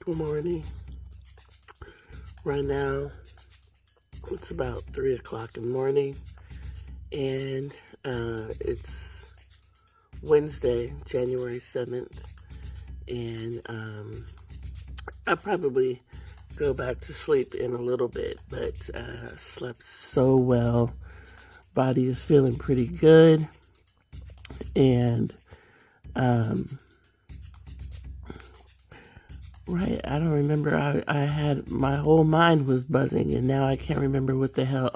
Good morning. Right now, it's about 3 o'clock in the morning, and it's Wednesday, January 7th, and I'll probably go back to sleep in a little bit, but slept so well. Body is feeling pretty good, and right, I don't remember. I had my whole mind was buzzing, and now I can't remember what the hell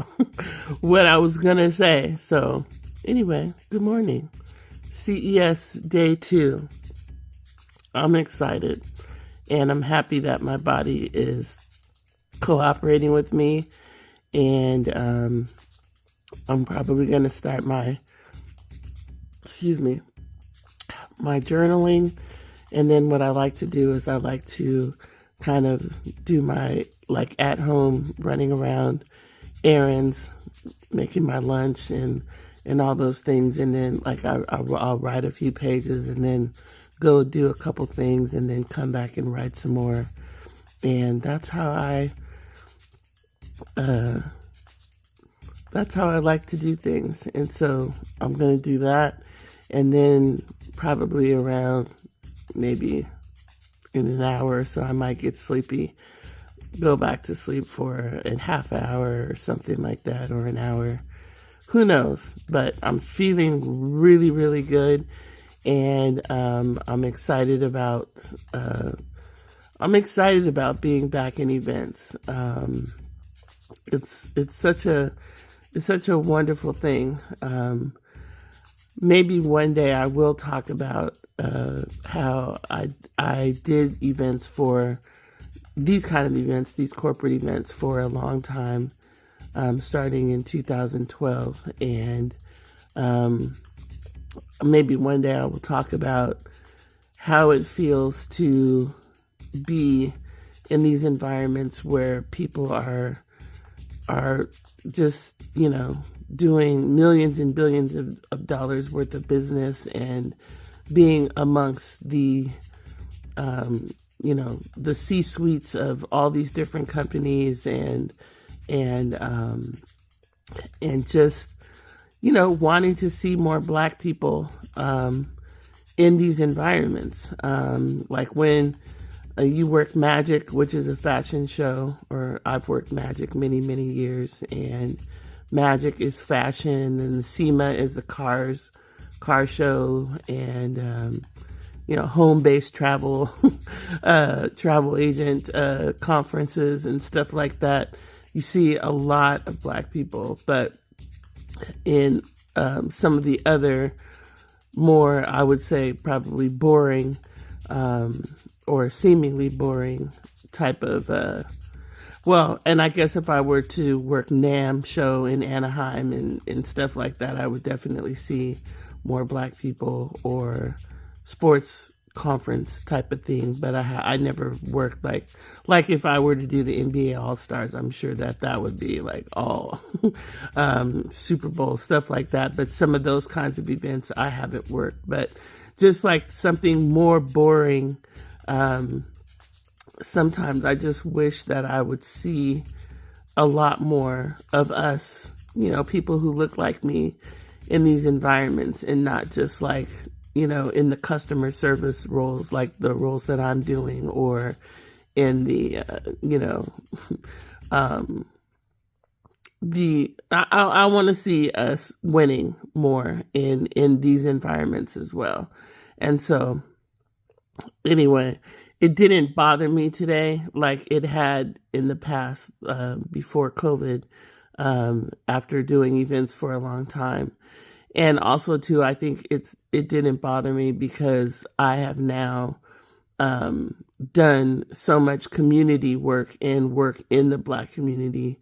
what I was gonna say. So, anyway, good morning. CES day 2. I'm excited, and I'm happy that my body is cooperating with me, and I'm probably gonna start my journaling. And then what I like to do is I like to kind of do my at home running around errands, making my lunch and all those things. And then I'll write a few pages and then go do a couple things and then come back and write some more. And that's how I like to do things. And so I'm going to do that. And then probably around maybe in an hour or so, I might get sleepy, go back to sleep for a half hour or something like that, or an hour. Who knows? But I'm feeling really, really good, and I'm excited about being back in events. It's such a wonderful thing. Maybe one day I will talk about how I did events for these kind of events, these corporate events, for a long time, starting in 2012. And maybe one day I will talk about how it feels to be in these environments where people are just, doing millions and billions of dollars worth of business, and being amongst the the C-suites of all these different companies, and just wanting to see more Black people in these environments, like when you work Magic, which is a fashion show, or I've worked Magic many years, and Magic is fashion, and the SEMA is the car show, and home-based travel, travel agent conferences and stuff like that. You see a lot of Black people, but in some of the other more, I would say, probably boring or seemingly boring type of and I guess if I were to work NAMM show in Anaheim and stuff like that, I would definitely see more Black people, or sports conference type of thing. But I never worked like if I were to do the NBA All-Stars, I'm sure that would be like all Super Bowl stuff like that. But some of those kinds of events I haven't worked. But just like something more boring, sometimes I just wish that I would see a lot more of us, people who look like me in these environments, and not just in the customer service roles, like the roles that I'm doing, or in the, I want to see us winning more in these environments as well. And so anyway, it didn't bother me today like it had in the past, before COVID, after doing events for a long time. And also too, I think it didn't bother me because I have now done so much community work and work in the Black community.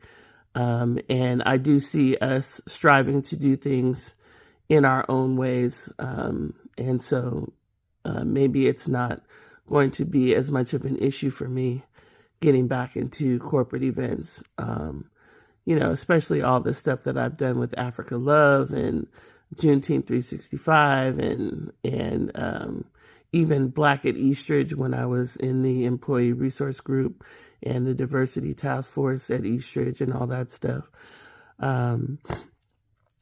And I do see us striving to do things in our own ways. And so maybe it's not going to be as much of an issue for me getting back into corporate events, especially all the stuff that I've done with Africa Love and Juneteenth 365 and even Black at Eastridge when I was in the employee resource group and the diversity task force at Eastridge and all that stuff. And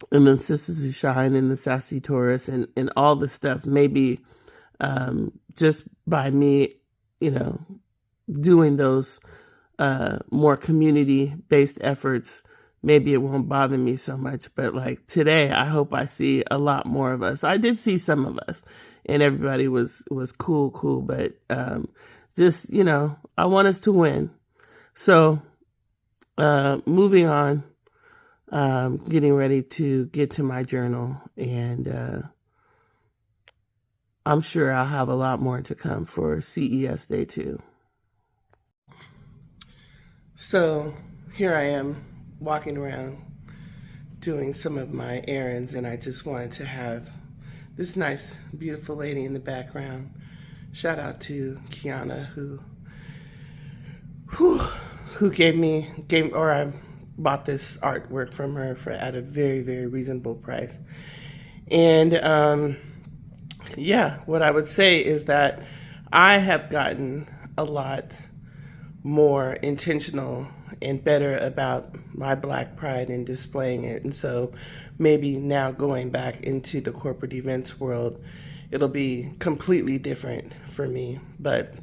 then Sisters Who Shine and the Sassy Taurus and all the stuff. Maybe just by me, doing those more community-based efforts, maybe it won't bother me so much. But like today, I hope I see a lot more of us. I did see some of us, and everybody was cool. But just, I want us to win. So moving on, getting ready to get to my journal, and I'm sure I'll have a lot more to come for CES Day 2. So here I am walking around doing some of my errands, and I just wanted to have this nice, beautiful lady in the background. Shout out to Kiana who I bought this artwork from her at a very, very reasonable price. And what I would say is that I have gotten a lot more intentional and better about my Black pride and displaying it. And so maybe now going back into the corporate events world, it'll be completely different for me. But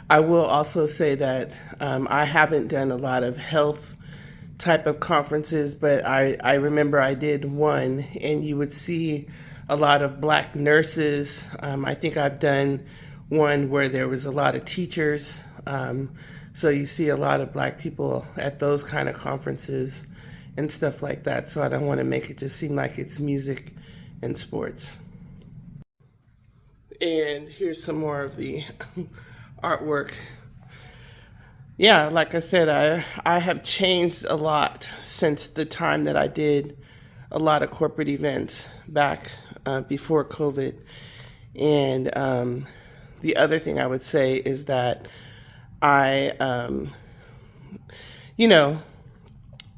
I will also say that I haven't done a lot of health type of conferences, but I remember I did one, and you would see a lot of Black nurses. I think I've done one where there was a lot of teachers. So you see a lot of Black people at those kind of conferences and stuff like that. So I don't want to make it just seem like it's music and sports. And here's some more of the artwork. Yeah, like I said, I have changed a lot since the time that I did a lot of corporate events back before COVID. And the other thing I would say is that I,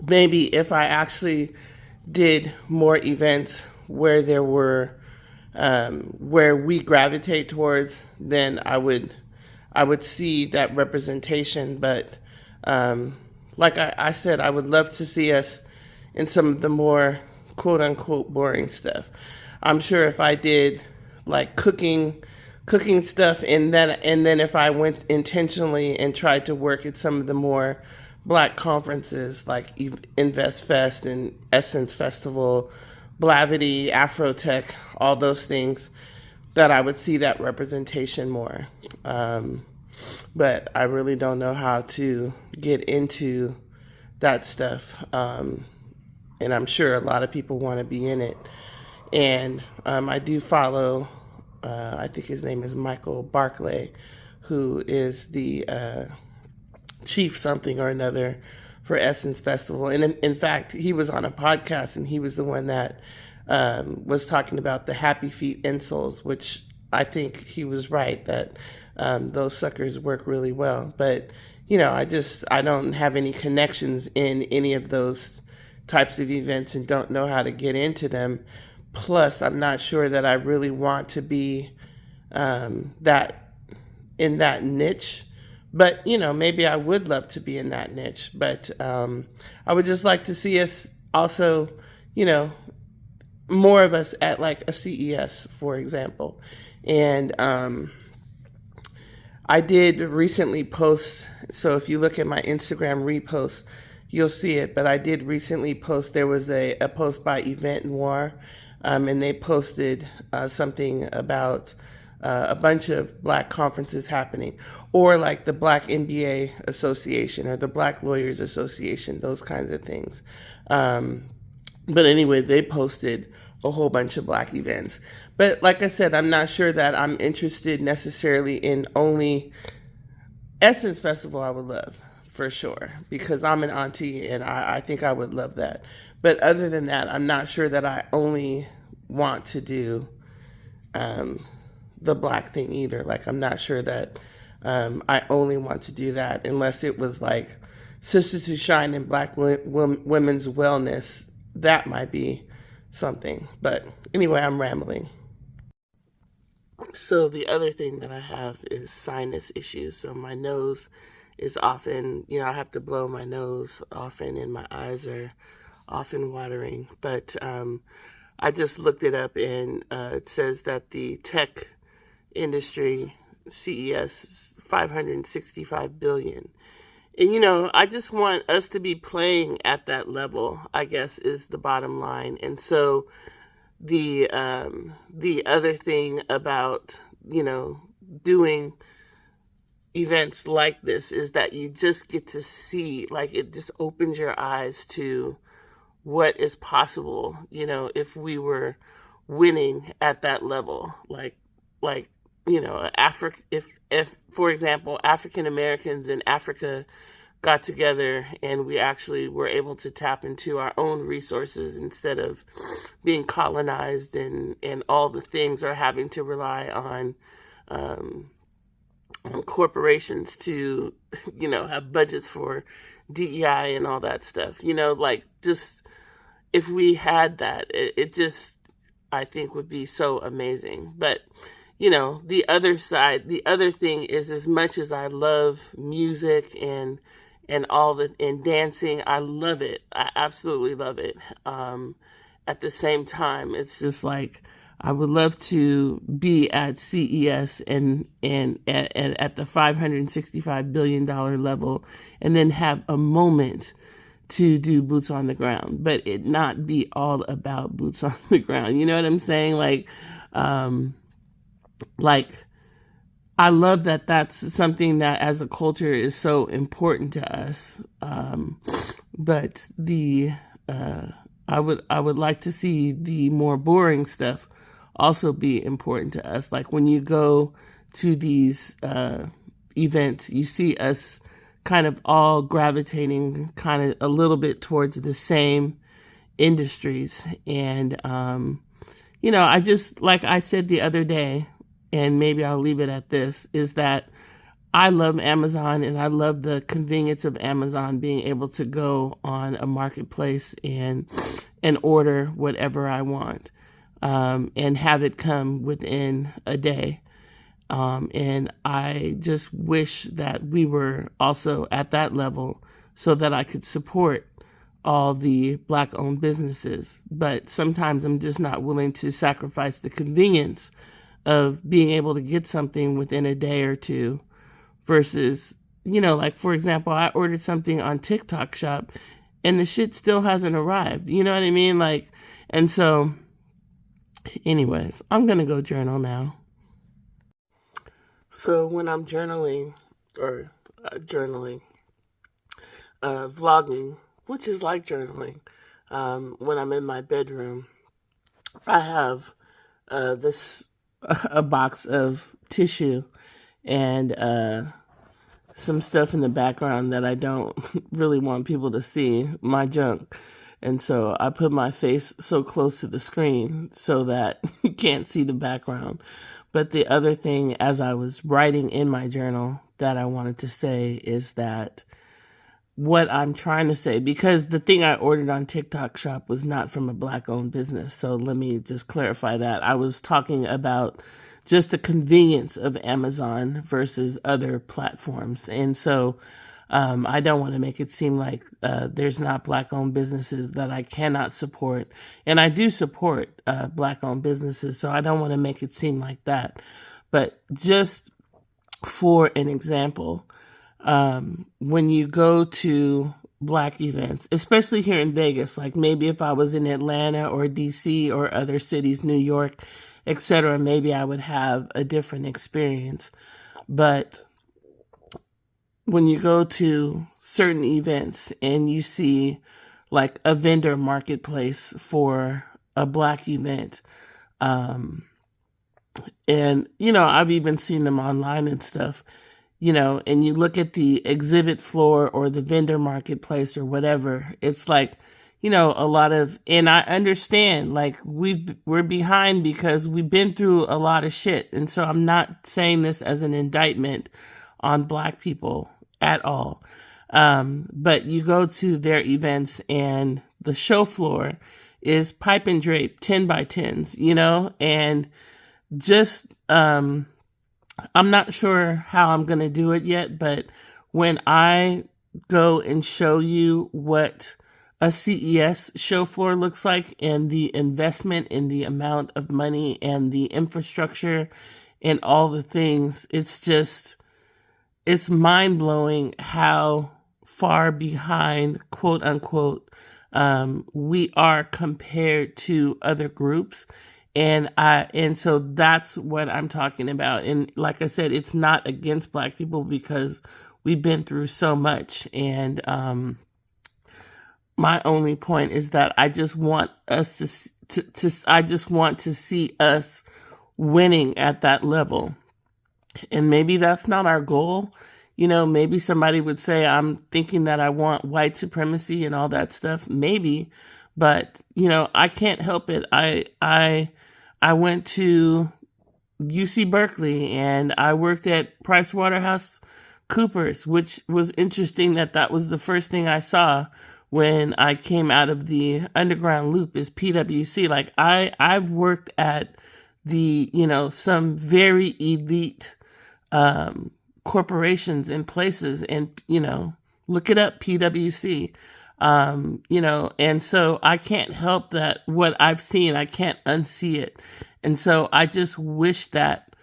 maybe if I actually did more events where there were, where we gravitate towards, then I would see that representation. But like I said, I would love to see us in some of the more quote unquote boring stuff. I'm sure if I did like cooking stuff, and then if I went intentionally and tried to work at some of the more Black conferences like Invest Fest and Essence Festival, Blavity, Afrotech, all those things, that I would see that representation more. But I really don't know how to get into that stuff. And I'm sure a lot of people want to be in it. And I do follow, I think his name is Michael Barclay, who is the chief something or another for Essence Festival. And in fact, he was on a podcast, and he was the one that was talking about the Happy Feet insoles, which I think he was right that those suckers work really well. But, I don't have any connections in any of those types of events and don't know how to get into them. Plus, I'm not sure that I really want to be that in that niche. But, maybe I would love to be in that niche. But I would just like to see us also, more of us at like a CES, for example. And I did recently post, so if you look at my Instagram repost, you'll see it. But I did recently post, there was a post by Event Noir, and they posted something about a bunch of Black conferences happening, or like the Black MBA Association or the Black Lawyers Association, those kinds of things. But anyway, they posted a whole bunch of Black events. But like I said, I'm not sure that I'm interested necessarily in only Essence Festival. I would love, for sure, because I'm an auntie and I think I would love that. But other than that, I'm not sure that I only want to do the Black thing either. Like, I'm not sure that I only want to do that unless it was like Sisters Who Shine in Black women's wellness. That might be something. But anyway, I'm rambling. So the other thing that I have is sinus issues. So my nose is often, I have to blow my nose often, and my eyes are often watering. But I just looked it up, and it says that the tech industry, CES, is 565 billion. And I just want us to be playing at that level, I guess, is the bottom line. And so the other thing about doing events like this is that you just get to see, like, it just opens your eyes to what is possible, if we were winning at that level. Like Africa, if for example African Americans in Africa got together and we actually were able to tap into our own resources instead of being colonized and all the things, or having to rely on corporations to have budgets for DEI and all that stuff, like, just if we had that, it just, I think, would be so amazing. But the other side, the other thing is, as much as I love music and dancing, I love it. I absolutely love it. At the same time, it's just like, I would love to be at CES and at the $565 billion level, and then have a moment to do boots on the ground, but it not be all about boots on the ground. You know what I'm saying? Like, I love that that's something that as a culture is so important to us. But I would like to see the more boring stuff also be important to us. Like, when you go to these events, you see us kind of all gravitating kind of a little bit towards the same industries. And, I just, like I said the other day, and maybe I'll leave it at this, is that I love Amazon, and I love the convenience of Amazon being able to go on a marketplace and order whatever I want, and have it come within a day. And I just wish that we were also at that level so that I could support all the Black-owned businesses. But sometimes I'm just not willing to sacrifice the convenience of being able to get something within a day or two versus, like, for example, I ordered something on TikTok Shop and the shit still hasn't arrived. You know what I mean? Like, and so anyways, I'm going to go journal now. So when I'm journaling, or vlogging, which is like journaling, when I'm in my bedroom, I have a box of tissue and some stuff in the background that I don't really want people to see, my junk. And so I put my face so close to the screen so that you can't see the background. But the other thing, as I was writing in my journal, that I wanted to say is that what I'm trying to say, because the thing I ordered on TikTok Shop was not from a Black-owned business. So let me just clarify that. I was talking about just the convenience of Amazon versus other platforms. And so I don't want to make it seem like there's not Black-owned businesses that I cannot support. And I do support Black-owned businesses, so I don't want to make it seem like that. But just for an example, when you go to Black events, especially here in Vegas, like maybe if I was in Atlanta or DC or other cities, New York, etc., maybe I would have a different experience. But when you go to certain events and you see like a vendor marketplace for a Black event, and I've even seen them online and stuff, and you look at the exhibit floor or the vendor marketplace or whatever, it's like, a lot of, and I understand, like, we're behind because we've been through a lot of shit. And so I'm not saying this as an indictment on Black people at all. But you go to their events and the show floor is pipe and drape 10 by 10s, and just I'm not sure how I'm going to do it yet, but when I go and show you what a CES show floor looks like and the investment in the amount of money and the infrastructure and all the things, it's mind-blowing how far behind, quote unquote, we are compared to other groups. And so that's what I'm talking about. And like I said, it's not against Black people because we've been through so much. And my only point is that I just want us I just want to see us winning at that level. And maybe that's not our goal. Maybe somebody would say, I'm thinking that I want white supremacy and all that stuff. Maybe, but I can't help it. I went to UC Berkeley and I worked at PricewaterhouseCoopers, which was interesting that was the first thing I saw when I came out of the underground loop is PwC. Like I've worked at the, some very elite corporations and places, and look it up, PwC. And so I can't help that what I've seen, I can't unsee it. And so I just wish that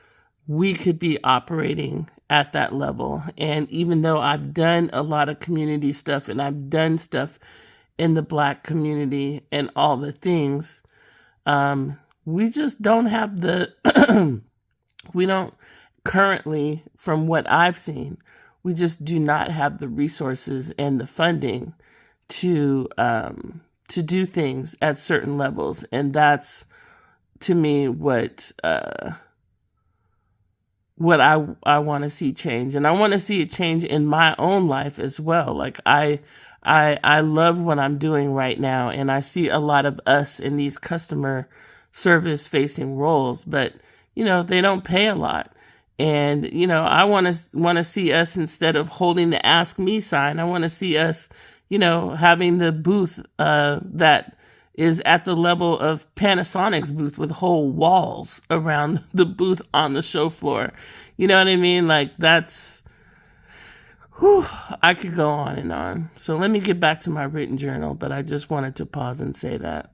we could be operating at that level. And even though I've done a lot of community stuff and I've done stuff in the Black community and all the things, we just don't have we don't currently, from what I've seen, we just do not have the resources and the funding to do things at certain levels. And that's, to me, what I want to see change. And I want to see it change in my own life as well. Like I love what I'm doing right now, and I see a lot of us in these customer service facing roles, but they don't pay a lot. And I want to see us, instead of holding the Ask Me sign, I want to see us having the booth that is at the level of Panasonic's booth with whole walls around the booth on the show floor. You know what I mean? Like I could go on and on. So let me get back to my written journal, but I just wanted to pause and say that.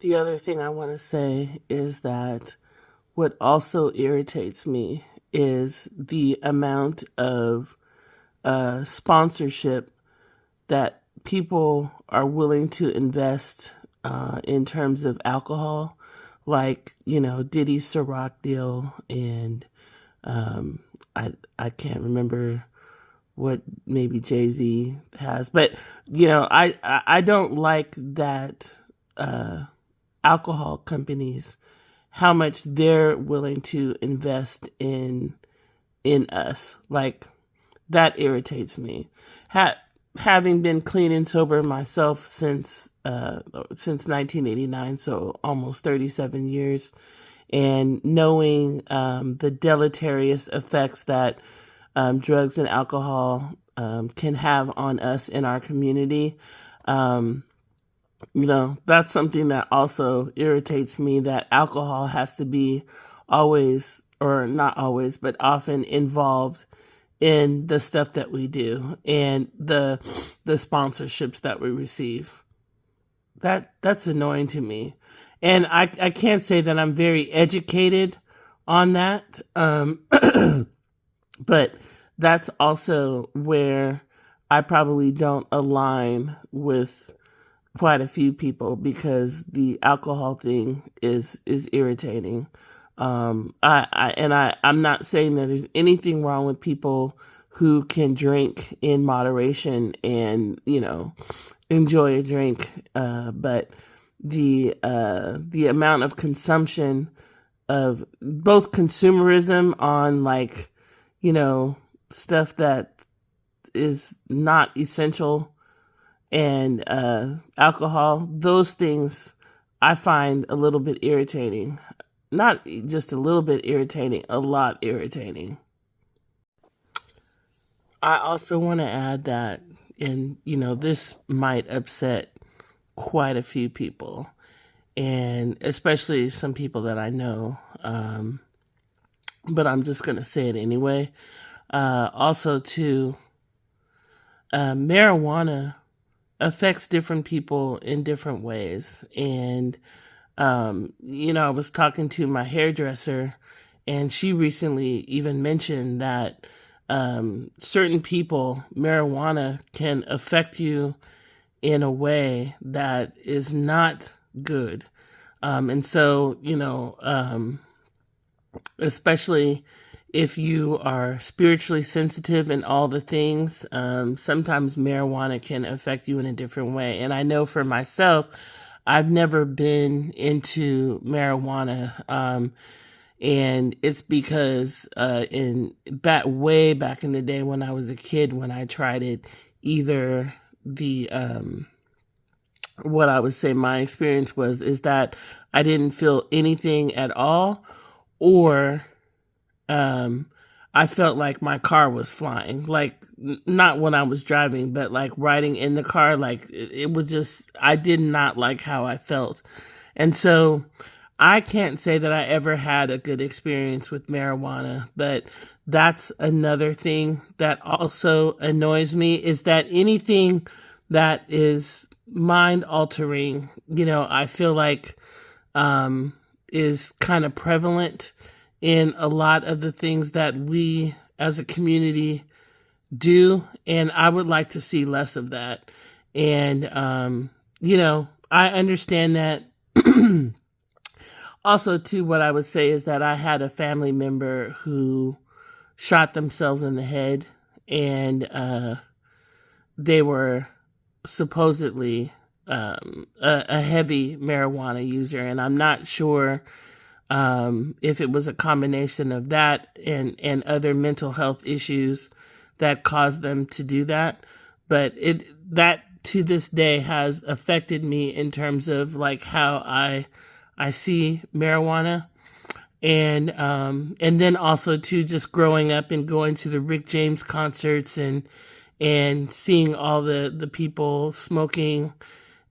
The other thing I want to say is that what also irritates me is the amount of sponsorship that people are willing to invest in terms of alcohol, like Diddy's Ciroc deal, and I can't remember what maybe Jay-Z has, but I don't like that alcohol companies, how much they're willing to invest in us. Like, that irritates me. Having been clean and sober myself since 1989, so almost 37 years, and knowing the deleterious effects that drugs and alcohol can have on us in our community, that's something that also irritates me, that alcohol has to be always, or not always, but often involved in the stuff that we do and the sponsorships that we receive. That's annoying to me. And I can't say that I'm very educated on that. But that's also where I probably don't align with quite a few people, because the alcohol thing is irritating. I'm not saying that there's anything wrong with people who can drink in moderation and enjoy a drink, but the amount of consumption of both consumerism on stuff that is not essential, and alcohol, those things I find a little bit irritating. Not just a little bit irritating, a lot irritating. I also want to add that, and this might upset quite a few people, and especially some people that I know. but I'm just going to say it anyway. Also, too, marijuana affects different people in different ways. And, I was talking to my hairdresser, and she recently even mentioned that certain people, marijuana can affect you in a way that is not good. And so, especially if you are spiritually sensitive and all the things, sometimes marijuana can affect you in a different way. And I know for myself, I've never been into marijuana. And it's because way back in the day when I was a kid, when I tried it, either what I would say my experience is that I didn't feel anything at all, or I felt like my car was flying, like not when I was driving, but like riding in the car. Like it was just, I did not like how I felt. And so I can't say that I ever had a good experience with marijuana, but that's another thing that also annoys me, is that anything that is mind altering, I feel like is kind of prevalent in a lot of the things that we as a community do. And I would like to see less of that. And, I understand that. Also, too, what I would say is that I had a family member who shot themselves in the head, and they were supposedly a heavy marijuana user. And I'm not sure if it was a combination of that and other mental health issues that caused them to do that. But that to this day has affected me in terms of like how I see marijuana. And then also too, just growing up and going to the Rick James concerts and seeing all the people smoking,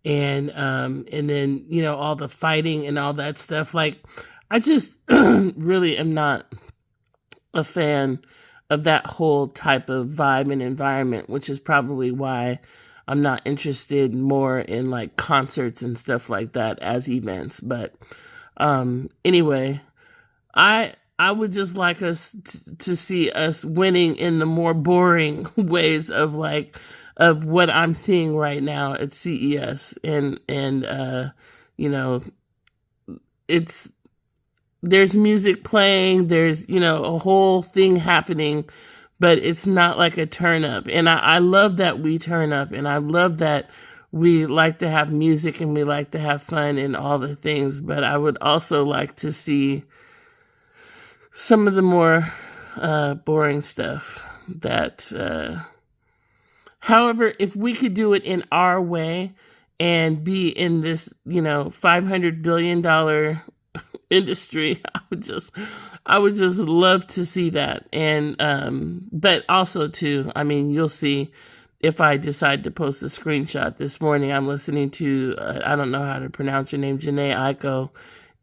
and then, all the fighting and all that stuff. Like, I just really am not a fan of that whole type of vibe and environment, which is probably why I'm not interested more in like concerts and stuff like that as events. But anyway, I would just like us to see us winning in the more boring ways of what I'm seeing right now at CES. And there's music playing, there's, a whole thing happening, but it's not like a turn up. And I love that we turn up, and I love that we like to have music and we like to have fun and all the things. But I would also like to see some of the more boring stuff that, however, if we could do it in our way and be in this, $500 billion industry, I would just love to see that. And but also too, I mean, you'll see if I decide to post a screenshot. This morning I'm listening to I don't know how to pronounce her name, Janae Aiko,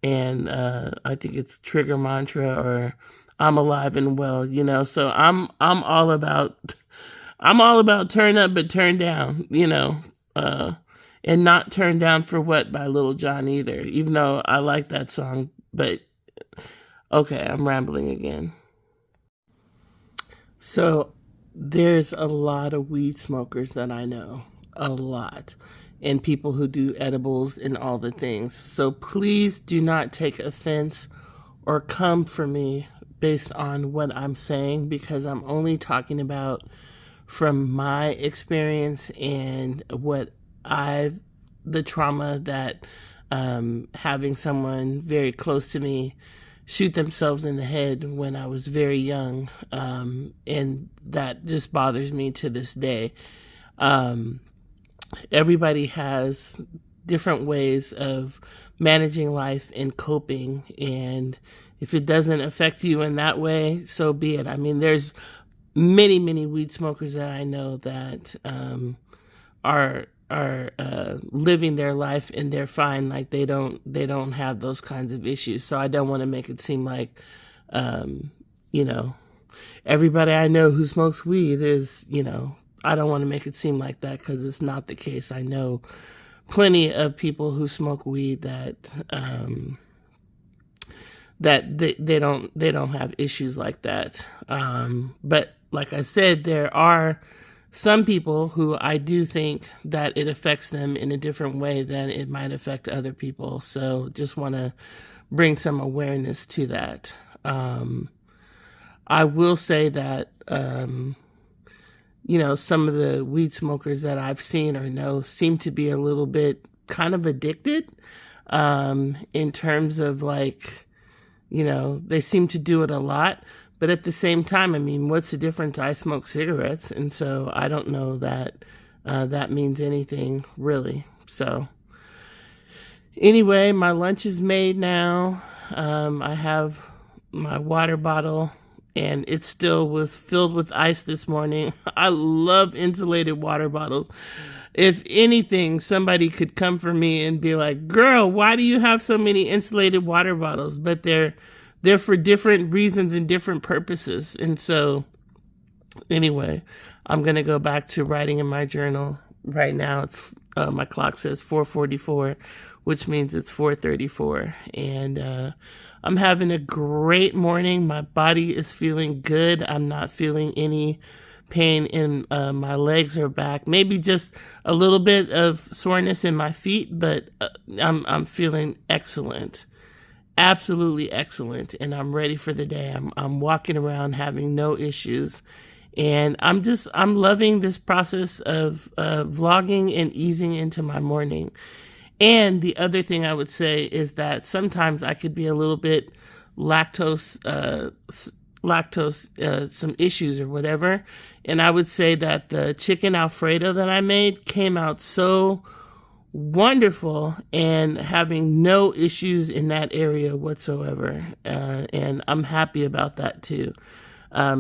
and I think it's Trigger Mantra or I'm Alive and Well, so I'm all about turn up but turn down, and not turn down for what by Little John either, even though I like that song. But okay, I'm rambling again. So there's a lot of weed smokers that I know, a lot, and people who do edibles and all the things. So please do not take offense or come for me based on what I'm saying, because I'm only talking about from my experience and the trauma that having someone very close to me shoot themselves in the head when I was very young, and that just bothers me to this day. Everybody has different ways of managing life and coping, and if it doesn't affect you in that way, so be it. I mean, there's many, many weed smokers that I know that are living their life and they're fine, like they don't have those kinds of issues. So I don't want to make it seem like you know, everybody I know who smokes weed is, I don't want to make it seem like that, because it's not the case. I know plenty of people who smoke weed that they don't have issues like that. But like I said, there are some people who I do think that it affects them in a different way than it might affect other people. So just want to bring some awareness to that. I will say that, some of the weed smokers that I've seen or know seem to be a little bit kind of addicted, in terms of like, they seem to do it a lot. But at the same time, I mean, what's the difference? I smoke cigarettes, and so I don't know that that means anything really. So anyway, my lunch is made now. I have my water bottle, and it still was filled with ice this morning. I love insulated water bottles. If anything, somebody could come for me and be like, girl, why do you have so many insulated water bottles? But they're for different reasons and different purposes. And so anyway, I'm going to go back to writing in my journal. Right now, it's my clock says 4:44, which means it's 4:34. And I'm having a great morning. My body is feeling good. I'm not feeling any pain in my legs or back. Maybe just a little bit of soreness in my feet, but I'm feeling excellent. Absolutely excellent. And I'm ready for the day. I'm walking around having no issues. And I'm loving this process of vlogging and easing into my morning. And the other thing I would say is that sometimes I could be a little bit lactose, some issues or whatever. And I would say that the chicken Alfredo that I made came out so wonderful and having no issues in that area whatsoever. And I'm happy about that too.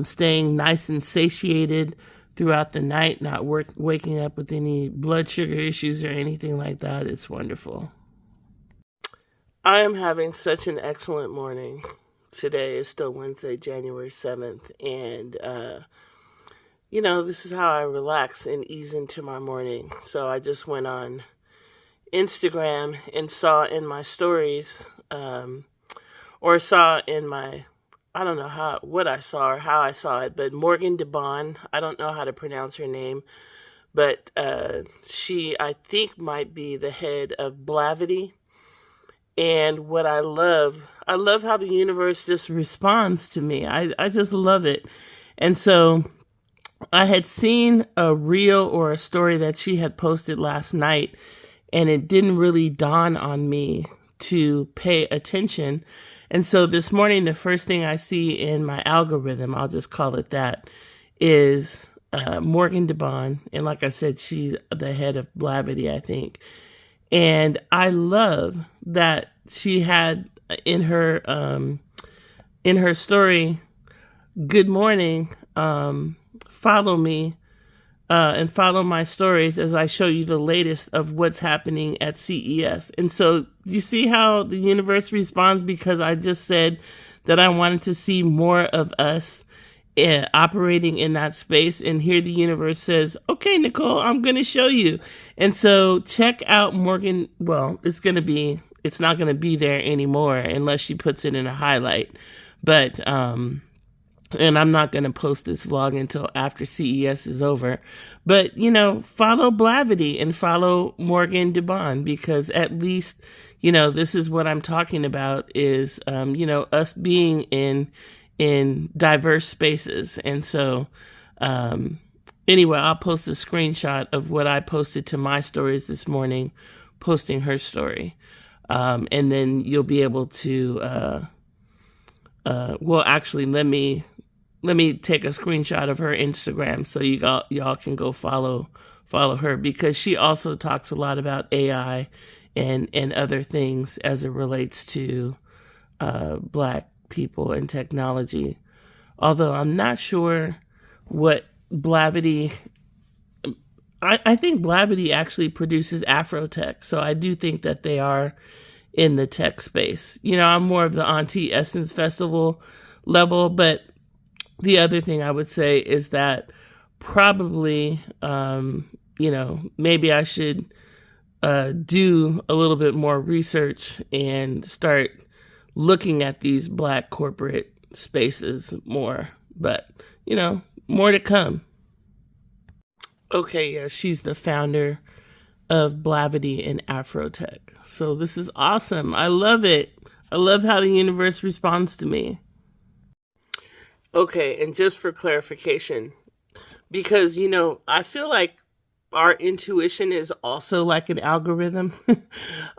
Staying nice and satiated throughout the night, not waking up with any blood sugar issues or anything like that. It's wonderful. I am having such an excellent morning. Today is still Wednesday, January 7th. And, this is how I relax and ease into my morning. So I just went on Instagram and saw in my stories, or saw in my, I don't know what I saw or how I saw it, but Morgan DeBon, I don't know how to pronounce her name, but she, I think, might be the head of Blavity. And what I love how the universe just responds to me. I just love it. And so I had seen a reel or a story that she had posted last night, and it didn't really dawn on me to pay attention. And so this morning, the first thing I see in my algorithm, I'll just call it that, is Morgan DeBon. And like I said, she's the head of Blavity, I think. And I love that she had in her story, good morning, follow me and follow my stories as I show you the latest of what's happening at CES. And so you see how the universe responds, because I just said that I wanted to see more of us operating in that space. And here the universe says, okay, Nicole, I'm going to show you. And so check out Morgan. Well, it's not going to be there anymore unless she puts it in a highlight. But, and I'm not going to post this vlog until after CES is over. But, follow Blavity and follow Morgan DeBon, because at least, this is what I'm talking about is, us being in diverse spaces. And so, anyway, I'll post a screenshot of what I posted to my stories this morning, posting her story. And then you'll be able to, actually, let me take a screenshot of her Instagram so y'all can go follow her, because she also talks a lot about AI and other things as it relates to Black people and technology. Although I'm not sure what Blavity, I think Blavity actually produces Afro tech, so I do think that they are in the tech space. I'm more of the Auntie Essence Festival level, but the other thing I would say is that probably, maybe I should do a little bit more research and start looking at these Black corporate spaces more. But, more to come. Okay, yeah, she's the founder of Blavity and Afrotech. So this is awesome. I love it. I love how the universe responds to me. Okay, and just for clarification, because, I feel like our intuition is also like an algorithm.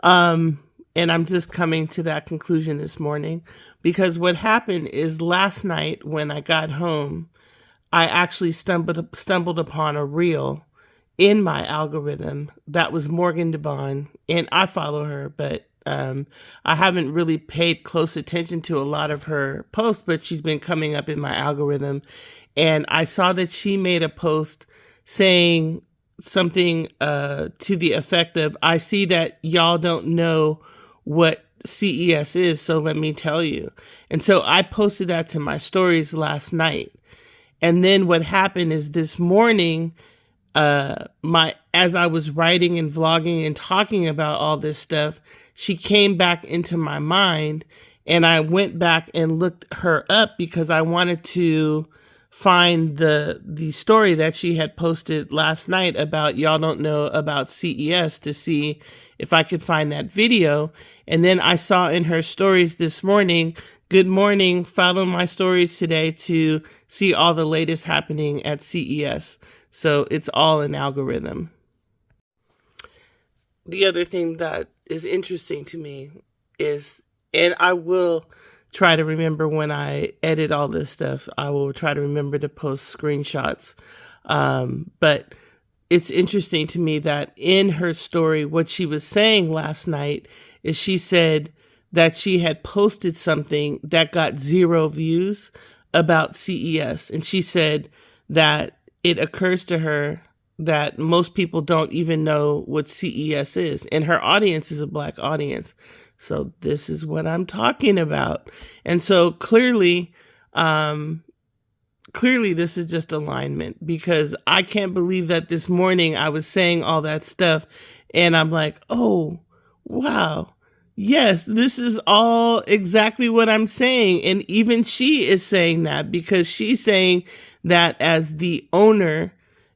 And I'm just coming to that conclusion this morning, because what happened is last night when I got home, I actually stumbled upon a reel in my algorithm that was Morgan DeBond, and I follow her, but I haven't really paid close attention to a lot of her posts, but she's been coming up in my algorithm. And I saw that she made a post saying something to the effect of, I see that y'all don't know what CES is, so let me tell you. And so I posted that to my stories last night. And then what happened is this morning, as I was writing and vlogging and talking about all this stuff, she came back into my mind, and I went back and looked her up because I wanted to find the story that she had posted last night about y'all don't know about CES, to see if I could find that video. And then I saw in her stories this morning, good morning, follow my stories today to see all the latest happening at CES. So it's all an algorithm. The other thing that is interesting to me is, and I will try to remember when I edit all this stuff, I will try to remember to post screenshots. But it's interesting to me that in her story, what she was saying last night is she said that she had posted something that got 0 views about CES. And she said that it occurs to her that most people don't even know what CES is. And her audience is a Black audience. So this is what I'm talking about. And so clearly this is just alignment, because I can't believe that this morning I was saying all that stuff and I'm like, oh, wow. Yes, this is all exactly what I'm saying. And even she is saying that, because she's saying that as the owner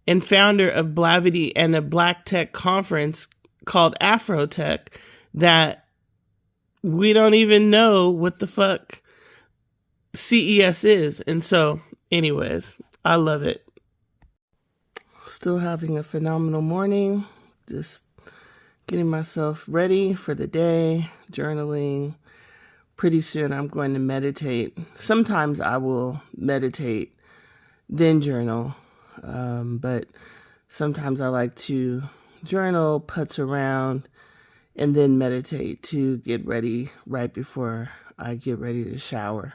and founder of Blavity and a Black tech conference called Afrotech, that we don't even know what the fuck CES is. And so, anyways, I love it. Still having a phenomenal morning. Just getting myself ready for the day, journaling. Pretty soon I'm going to meditate. Sometimes I will meditate, then journal. But sometimes I like to journal, putz around, and then meditate to get ready right before I get ready to shower.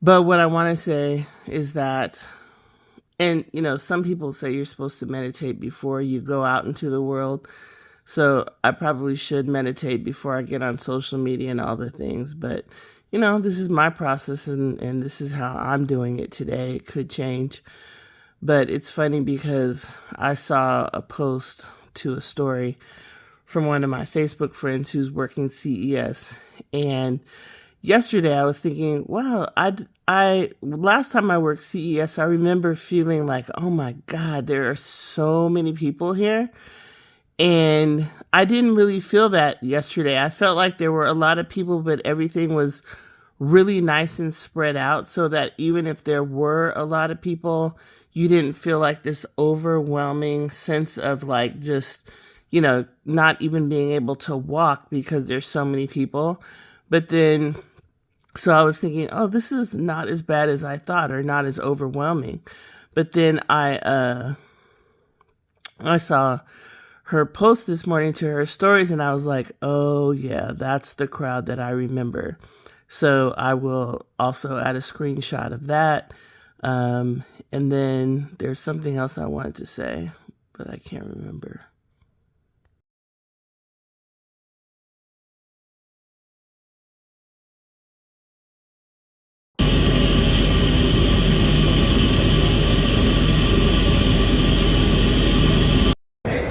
But what I want to say is that, and some people say you're supposed to meditate before you go out into the world. So I probably should meditate before I get on social media and all the things. But, this is my process, and this is how I'm doing it today. It could change. But it's funny because I saw a post to a story from one of my Facebook friends who's working CES. And yesterday I was thinking, wow, I last time I worked CES, I remember feeling like, oh my God, there are so many people here. And I didn't really feel that yesterday. I felt like there were a lot of people, but everything was really nice and spread out, so that even if there were a lot of people, you didn't feel like this overwhelming sense of like just, not even being able to walk because there's so many people. But then, so I was thinking, oh, this is not as bad as I thought, or not as overwhelming. But then I saw her post this morning to her stories, and I was like, oh yeah, that's the crowd that I remember. So I will also add a screenshot of that. And then there's something else I wanted to say, but I can't remember.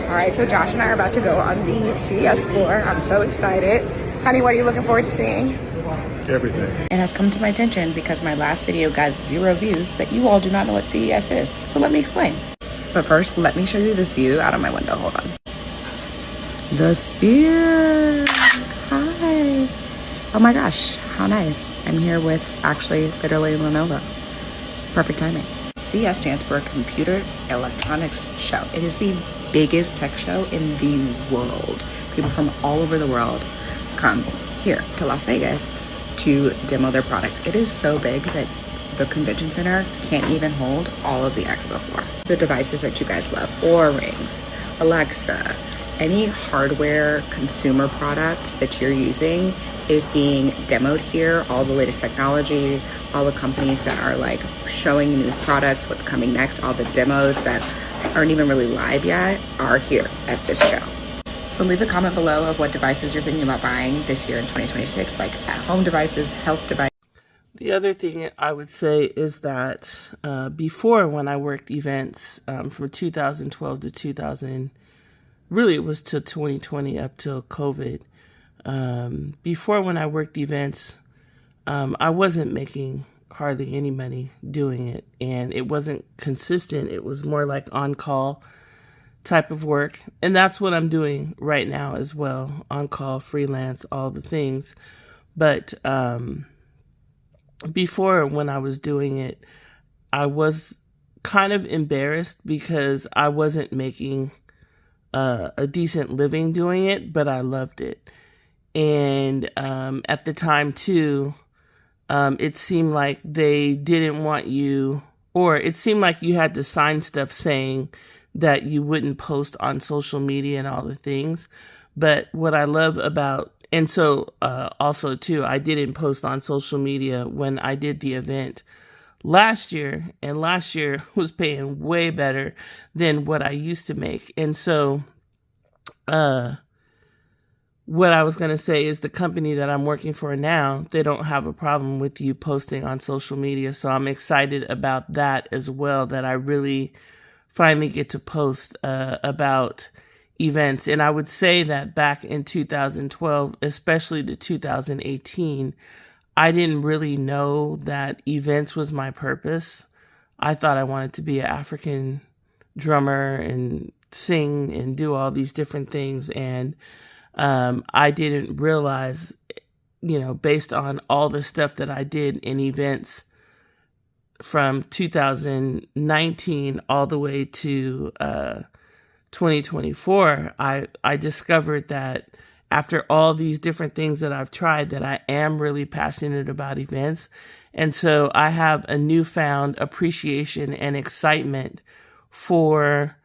Alright, so Josh and I are about to go on the CES floor. I'm so excited. Honey, what are you looking forward to seeing? Everything. It has come to my attention because my last video got 0 views that you all do not know what CES is. So let me explain. But first, let me show you this view out of my window. Hold on. The Sphere. Hi. Oh my gosh, how nice. I'm here with actually literally Lenovo. Perfect timing. CES stands for Computer Electronics Show. It is the biggest tech show in the world. People from all over the world come here to Las Vegas to demo their products. It is so big that the convention center can't even hold all of the expo floor. The devices that you guys love, Oura Rings, Alexa, any hardware consumer product that you're using is being demoed here. All the latest technology, all the companies that are like showing new products, what's coming next, all the demos that aren't even really live yet are here at this show. So leave a comment below of what devices you're thinking about buying this year in 2026, like at-home devices, health devices. The other thing I would say is that before, when I worked events from 2012 to 2000, really it was to 2020 up till COVID. Before, when I worked events, I wasn't making hardly any money doing it, and it wasn't consistent. It was more like on-call type of work, and that's what I'm doing right now as well, on-call, freelance, all the things. But before, when I was doing it, I was kind of embarrassed because I wasn't making a decent living doing it, but I loved it. And at the time too, it seemed like they didn't want you, or it seemed like you had to sign stuff saying that you wouldn't post on social media and all the things. But what I love about, and so also too, I didn't post on social media when I did the event last year, and last year was paying way better than what I used to make. And so what I was going to say is the company that I'm working for now, they don't have a problem with you posting on social media. So I'm excited about that as well, that I really finally get to post about events. And I would say that back in 2012, especially to 2018, I didn't really know that events was my purpose. I thought I wanted to be an African drummer and sing and do all these different things. And I didn't realize, based on all the stuff that I did in events from 2019 all the way to 2024, I discovered that after all these different things that I've tried, that I am really passionate about events. And so I have a newfound appreciation and excitement for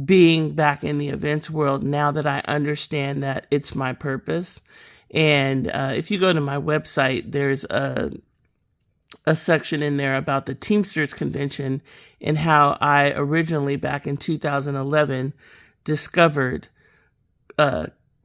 being back in the events world now that I understand that it's my purpose. And if you go to my website, there's a section in there about the Teamsters Convention and how I originally, back in 2011, discovered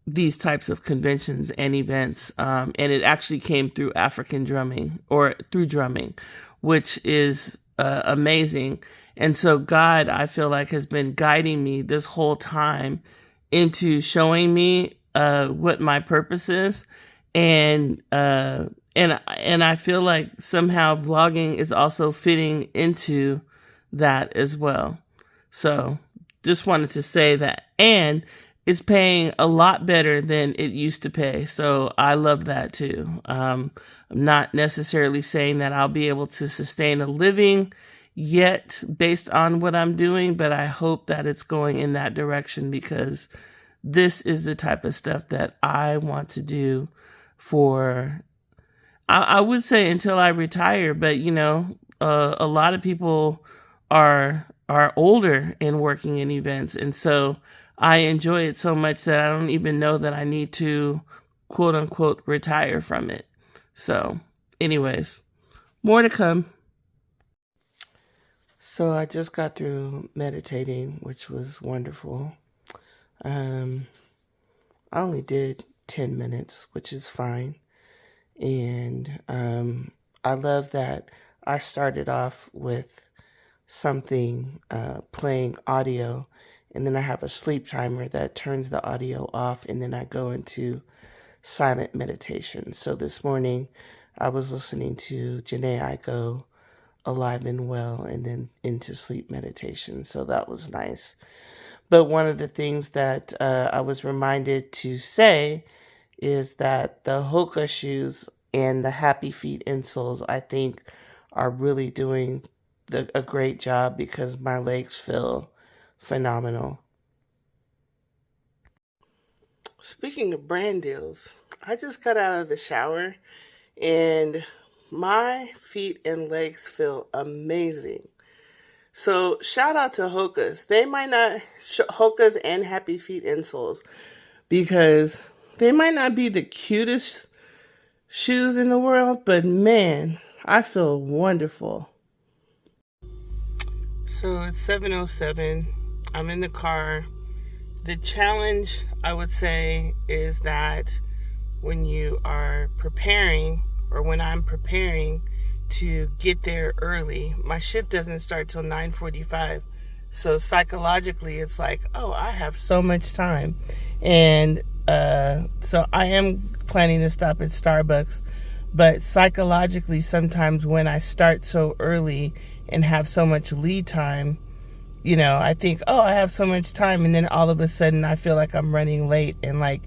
these types of conventions and events. And it actually came through African drumming, or through drumming, which is amazing. And so God, I feel like, has been guiding me this whole time into showing me what my purpose is. And I feel like somehow vlogging is also fitting into that as well. So just wanted to say that. And it's paying a lot better than it used to pay. So I love that too. I'm not necessarily saying that I'll be able to sustain a living yet based on what I'm doing, but I hope that it's going in that direction, because this is the type of stuff that I want to do for, I would say, until I retire. But a lot of people are older and working in events, and so I enjoy it so much that I don't even know that I need to, quote unquote, retire from it. So anyways, more to come. So I just got through meditating, which was wonderful. I only did 10 minutes, which is fine. And I love that I started off with something playing audio, and then I have a sleep timer that turns the audio off, and then I go into silent meditation. So this morning I was listening to Janae Aiko, Alive and Well, and then into sleep meditation. So that was nice. But one of the things that I was reminded to say is that the Hoka shoes and the Happy Feet insoles, I think, are really doing a great job because my legs feel phenomenal. Speaking of brand deals, I just got out of the shower and my feet and legs feel amazing. So shout out to Hoka's. They might not, Hoka's and Happy Feet insoles, because they might not be the cutest shoes in the world, but man, I feel wonderful. So it's 7:07. I'm in the car. The challenge, I would say, is that when you are preparing, or when I'm preparing to get there early, my shift doesn't start till 9:45. So psychologically, it's like, oh, I have so much time. And so I am planning to stop at Starbucks. But psychologically, sometimes when I start so early and have so much lead time, you know, I think, oh, I have so much time. And then all of a sudden I feel like I'm running late. And like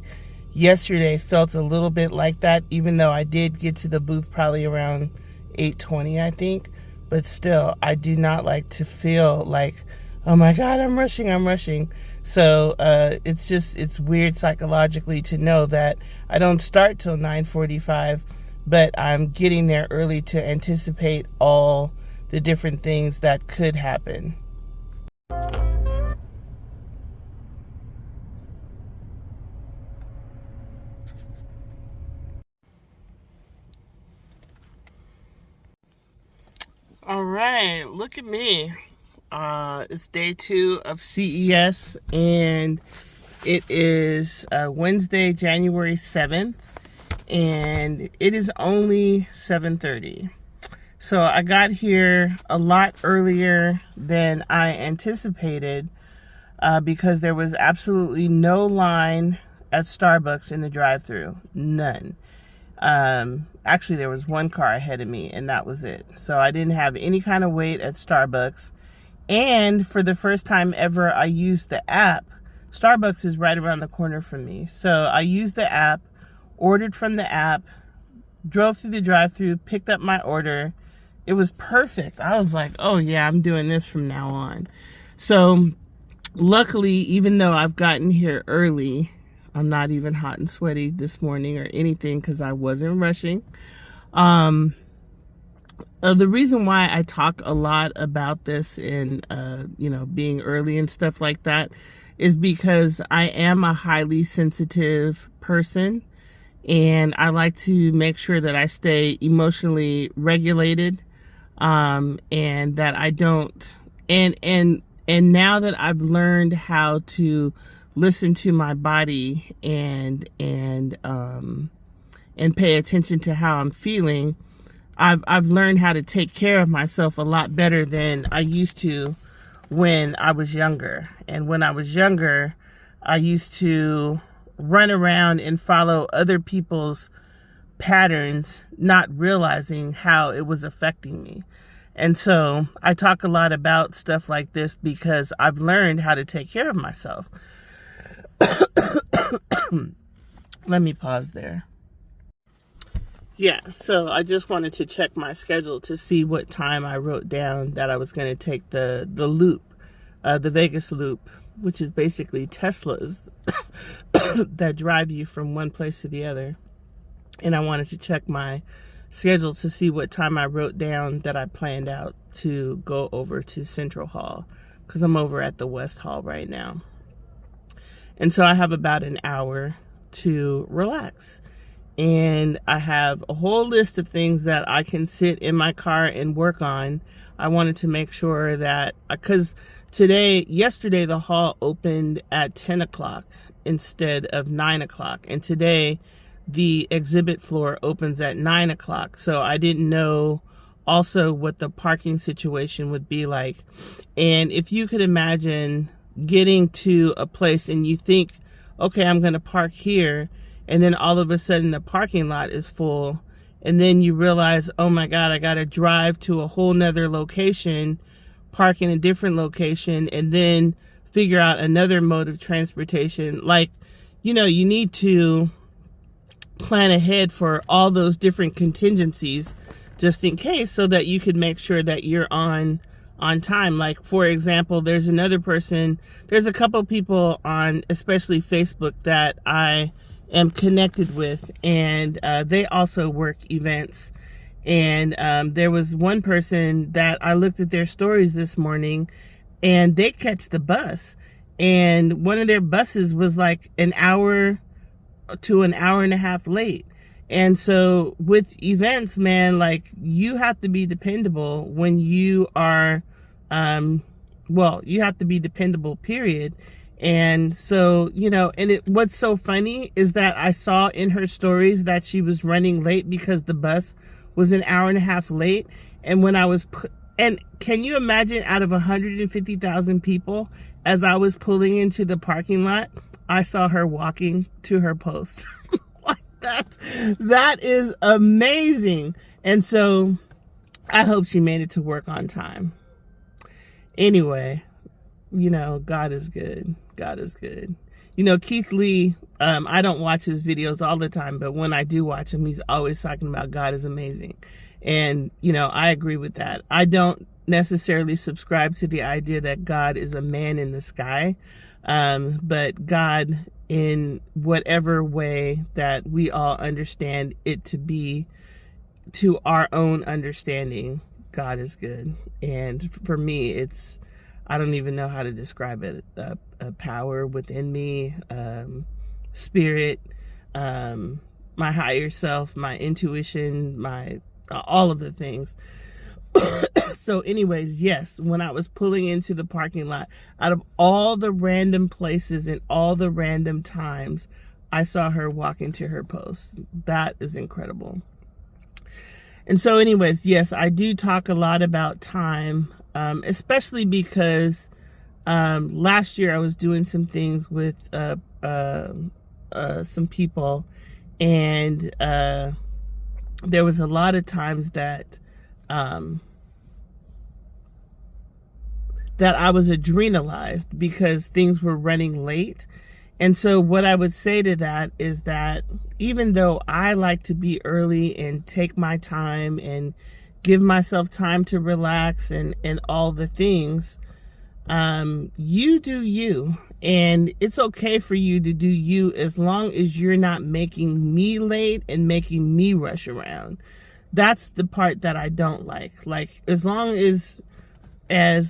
yesterday felt a little bit like that, even though I did get to the booth probably around 8:20, I think. But still, I do not like to feel like, oh my God, I'm rushing. So it's weird psychologically to know that I don't start till 9:45, but I'm getting there early to anticipate all the different things that could happen. All right, look at me. It's day 2 of CES, and it is Wednesday, January 7th, and it is only 7:30. So I got here a lot earlier than I anticipated because there was absolutely no line at Starbucks in the drive-thru. None. Actually, there was one car ahead of me, and that was it. So I didn't have any kind of wait at Starbucks. And for the first time ever, I used the app. Starbucks is right around the corner from me. So I used the app, ordered from the app, drove through the drive-thru, picked up my order. It was perfect. I was like, oh yeah, I'm doing this from now on. So luckily, even though I've gotten here early, I'm not even hot and sweaty this morning or anything because I wasn't rushing. The reason why I talk a lot about this and, being early and stuff like that is because I am a highly sensitive person, and I like to make sure that I stay emotionally regulated, and that I don't, and now that I've learned how to listen to my body and pay attention to how I'm feeling, I've learned how to take care of myself a lot better than I used to when I was younger. And when I was younger, I used to run around and follow other people's patterns, not realizing how it was affecting me. And so I talk a lot about stuff like this because I've learned how to take care of myself. Let me pause there. Yeah, so I just wanted to check my schedule to see what time I wrote down that I was going to take the loop, the Vegas loop, which is basically Teslas that drive you from one place to the other. And I wanted to check my schedule to see what time I wrote down that I planned out to go over to Central Hall, because I'm over at the West Hall right now. And so I have about an hour to relax. and I have a whole list of things that I can sit in my car and work on. I wanted to make sure that, because yesterday the hall opened at 10 o'clock instead of 9 o'clock. And today the exhibit floor opens at 9 o'clock. So I didn't know also what the parking situation would be like. And if you could imagine getting to a place and you think, okay, I'm going to park here, and then all of a sudden the parking lot is full, and then you realize, oh my God, I got to drive to a whole nother location, park in a different location, and then figure out another mode of transportation. Like, you need to plan ahead for all those different contingencies just in case, so that you could make sure that you're on time. Like, for example, there's a couple people on especially Facebook that I am connected with, and they also work events. And there was one person that I looked at their stories this morning, and they catch the bus, and one of their buses was like an hour to an hour and a half late. And so with events, man, like, you have to be dependable when you are, you have to be dependable, period. And so, what's so funny is that I saw in her stories that she was running late because the bus was an hour and a half late. And when I was, and can you imagine, out of 150,000 people, as I was pulling into the parking lot, I saw her walking to her post. That is amazing. And so I hope she made it to work on time. Anyway, God is good. God is good. Keith Lee, I don't watch his videos all the time, but when I do watch him, he's always talking about God is amazing. And, I agree with that. I don't necessarily subscribe to the idea that God is a man in the sky. But God, in whatever way that we all understand it to be, to our own understanding, God is good. And for me, I don't even know how to describe it. A power within me, spirit, my higher self, my intuition, all of the things. So anyways, yes, when I was pulling into the parking lot, out of all the random places and all the random times, I saw her walking to her post. That is incredible. And so anyways, yes, I do talk a lot about time, especially because last year I was doing some things with some people, and there was a lot of times that I was adrenalized because things were running late. And so what I would say to that is that even though I like to be early and take my time and give myself time to relax and all the things, you do you. And it's okay for you to do you, as long as you're not making me late and making me rush around. That's the part that I don't like. Like, as long as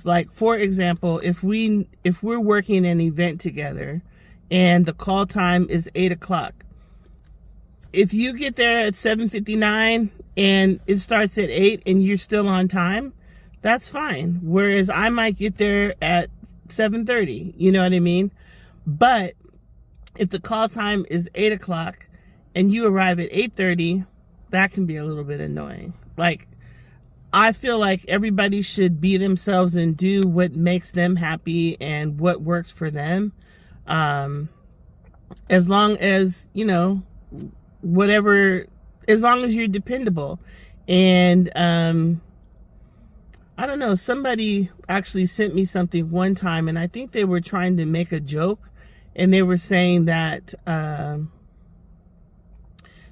like, for example, if we're working an event together and the call time is 8 o'clock, if you get there at 7:59 and it starts at 8 and you're still on time, that's fine. Whereas I might get there at 7:30, you know what I mean? But if the call time is 8 o'clock and you arrive at 8:30, that can be a little bit annoying. Like, I feel like everybody should be themselves and do what makes them happy and what works for them. As long as, as long as you're dependable. And, I don't know, somebody actually sent me something one time, and I think they were trying to make a joke, and they were saying that,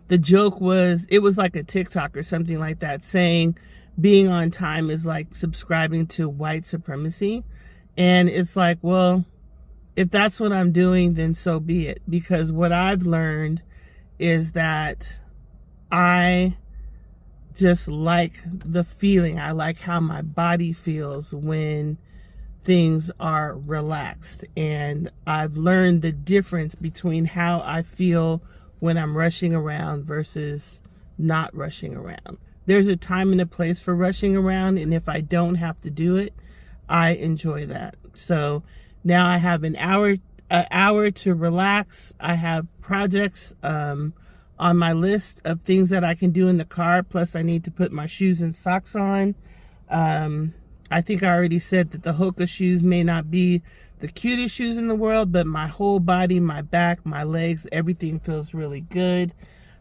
the joke was, it was like a TikTok or something like that, saying being on time is like subscribing to white supremacy. And it's like, well, if that's what I'm doing, then so be it. Because what I've learned is that I just like the feeling. I like how my body feels when things are relaxed. And I've learned the difference between how I feel when I'm rushing around versus not rushing around. There's a time and a place for rushing around, and if I don't have to do it, I enjoy that. So now I have an hour to relax. I have projects on my list of things that I can do in the car. Plus I need to put my shoes and socks on. I think I already said that the Hoka shoes may not be the cutest shoes in the world, but my whole body, my back, my legs, everything feels really good.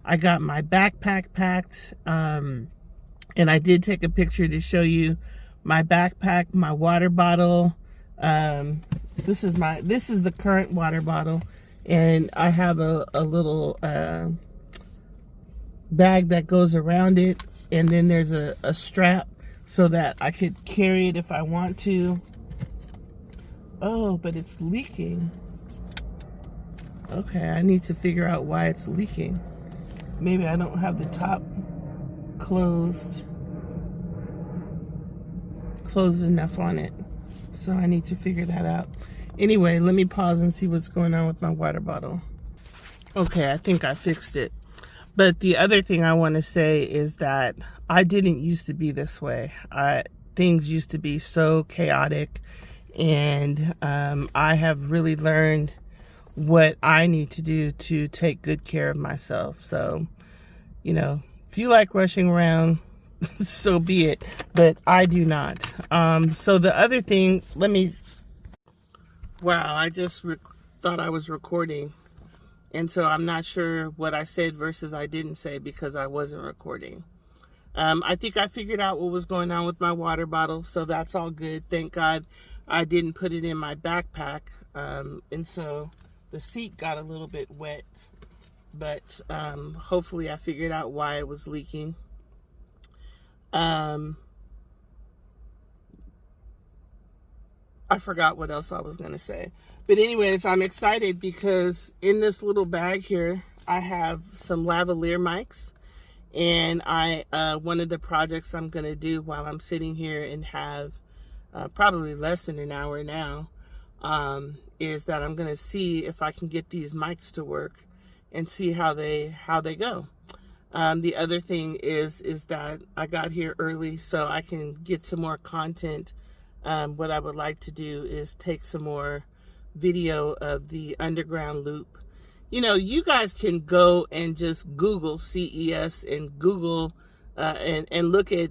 I got my backpack packed, and I did take a picture to show you my backpack, my water bottle. This is the current water bottle, and I have a little bag that goes around it, and then there's a strap so that I could carry it if I want to. Oh, but it's leaking. Okay, I need to figure out why it's leaking. Maybe I don't have the top closed enough on it. So I need to figure that out. Anyway, let me pause and see what's going on with my water bottle. Okay, I think I fixed it. But the other thing I want to say is that I didn't used to be this way. Things used to be so chaotic, and I have really learned what I need to do to take good care of myself. So, you know, if you like rushing around, so be it, but I do not. So the other thing, wow, I just thought I was recording, and so I'm not sure what I said versus I didn't say because I wasn't recording. I think I figured out what was going on with my water bottle, so that's all good. Thank God I didn't put it in my backpack, and so the seat got a little bit wet, but hopefully I figured out why it was leaking. I forgot what else I was going to say. But anyways, I'm excited because in this little bag here, I have some lavalier mics. And one of the projects I'm going to do while I'm sitting here and have probably less than an hour now, is that I'm going to see if I can get these mics to work and see how they go. The other thing is that I got here early so I can get some more content. What I would like to do is take some more video of the underground loop. You know, you guys can go and just Google CES and Google and look at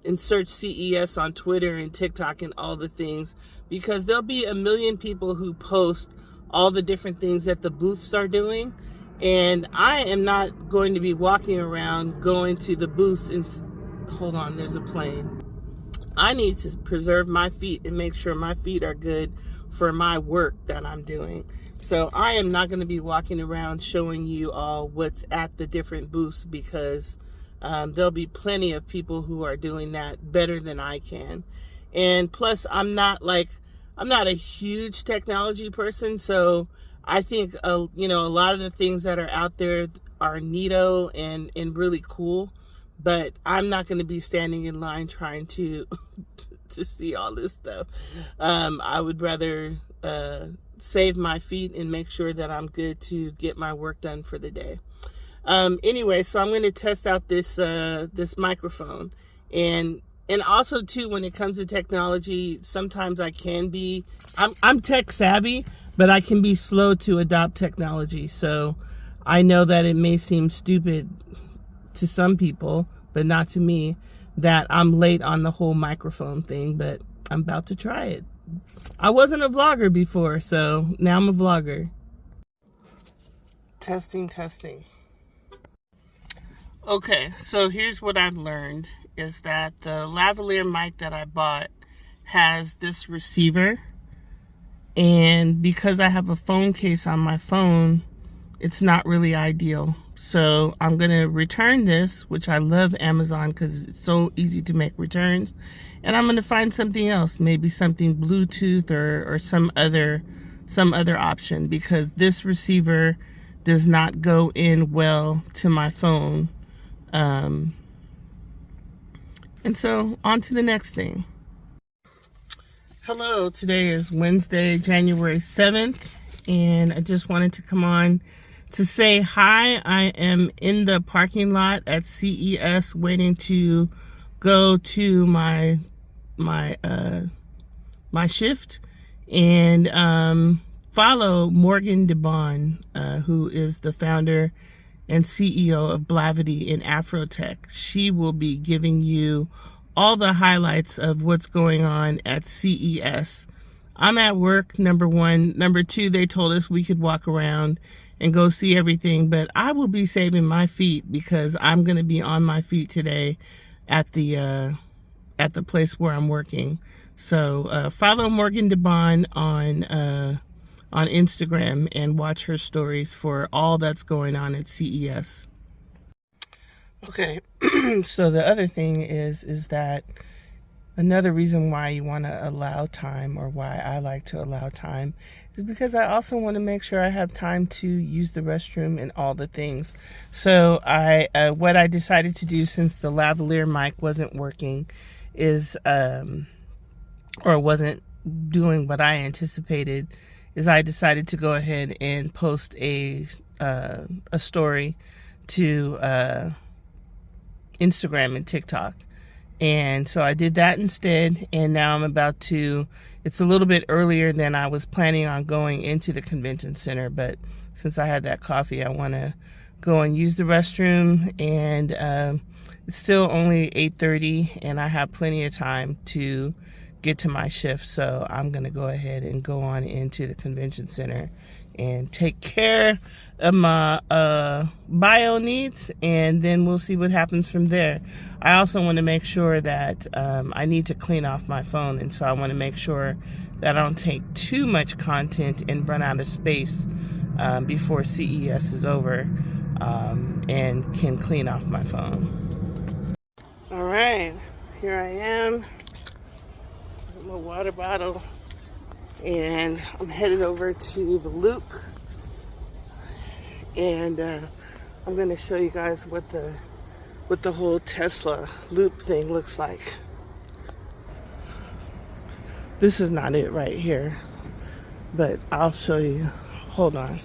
and search CES on Twitter and TikTok and all the things, because there'll be a million people who post all the different things that the booths are doing. And I am not going to be walking around going to the booths and hold on, there's a plane. I need to preserve my feet and make sure my feet are good for my work that I'm doing. So I am not going to be walking around showing you all what's at the different booths, because there'll be plenty of people who are doing that better than I can. And plus, I'm not a huge technology person, so I think you know, a lot of the things that are out there are neato and really cool, but I'm not going to be standing in line trying to to see all this stuff. I would rather save my feet and make sure that I'm good to get my work done for the day. Anyway, so I'm going to test out this microphone, and also too, when it comes to technology, sometimes I'm tech savvy, but I can be slow to adopt technology. So I know that it may seem stupid to some people, but not to me, that I'm late on the whole microphone thing, but I'm about to try it. I wasn't a vlogger before, so now I'm a vlogger. Testing. Okay, so here's what I've learned, is that the lavalier mic that I bought has this receiver, and because I have a phone case on my phone, it's not really ideal. So I'm going to return this, which I love Amazon because it's so easy to make returns. And I'm going to find something else, maybe something Bluetooth or some other option, because this receiver does not go in well to my phone. And so on to the next thing. Hello, today is Wednesday, January 7th, and I just wanted to come on to say hi. I am in the parking lot at CES waiting to go to my shift, and follow Morgan DeBon, who is the founder and CEO of Blavity in Afrotech. She will be giving you all the highlights of what's going on at CES. I'm at work, number one. Number two, they told us we could walk around and go see everything, but I will be saving my feet because I'm going to be on my feet today at the place where I'm working. So follow Morgan DeBon on Instagram and watch her stories for all that's going on at CES. Okay, so the other thing is that another reason why you want to allow time, or why I like to allow time, is because I also want to make sure I have time to use the restroom and all the things. So what I decided to do, since the lavalier mic wasn't working, is or wasn't doing what I anticipated, is I decided to go ahead and post a story to Instagram and TikTok. And so I did that instead, and now I'm about to, it's a little bit earlier than I was planning on going into the convention center, but since I had that coffee, I want to go and use the restroom, and it's still only 8:30, and I have plenty of time to get to my shift, so I'm going to go ahead and go on into the convention center and take care of my bio needs, and then we'll see what happens from there. I also want to make sure that I need to clean off my phone, and so I want to make sure that I don't take too much content and run out of space before CES is over, and can clean off my phone. All right, here I am with my water bottle, and I'm headed over to the Loop, and I'm going to show you guys what the whole Tesla Loop thing looks like. This is not it right here, but I'll show you. Hold on.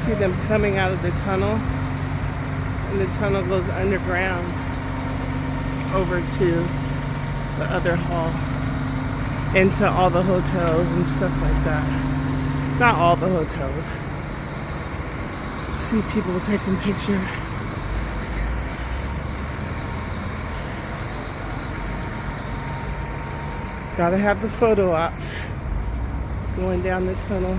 See them coming out of the tunnel, and the tunnel goes underground over to the other hall, into all the hotels and stuff like that. Not all the hotels. See people taking pictures. Gotta have the photo ops going down the tunnel.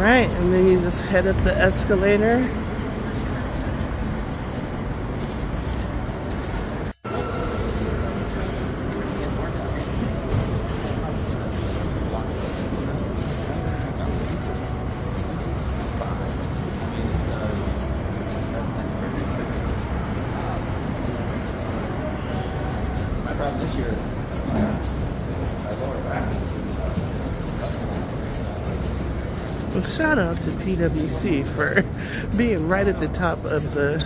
right, and then you just head up the escalator. Well, shout out to PwC for being right at the top of the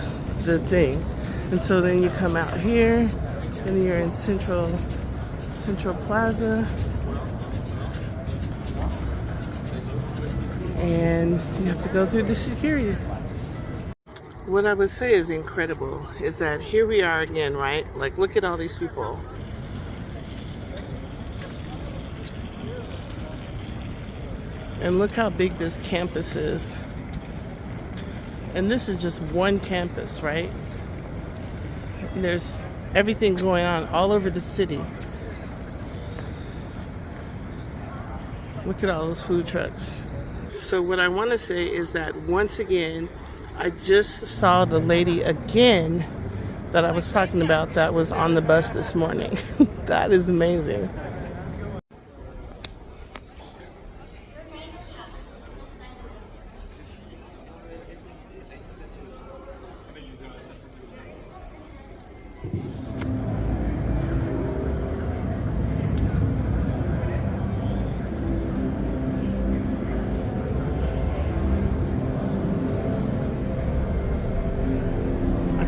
thing. And so then you come out here, and you're in Central Plaza, and you have to go through the security. What I would say is incredible is that here we are again, right? Like, look at all these people. And look how big this campus is. And this is just one campus, right? And there's everything going on all over the city. Look at all those food trucks. So what I want to say is that once again, I just saw the lady again that I was talking about that was on the bus this morning. That is amazing.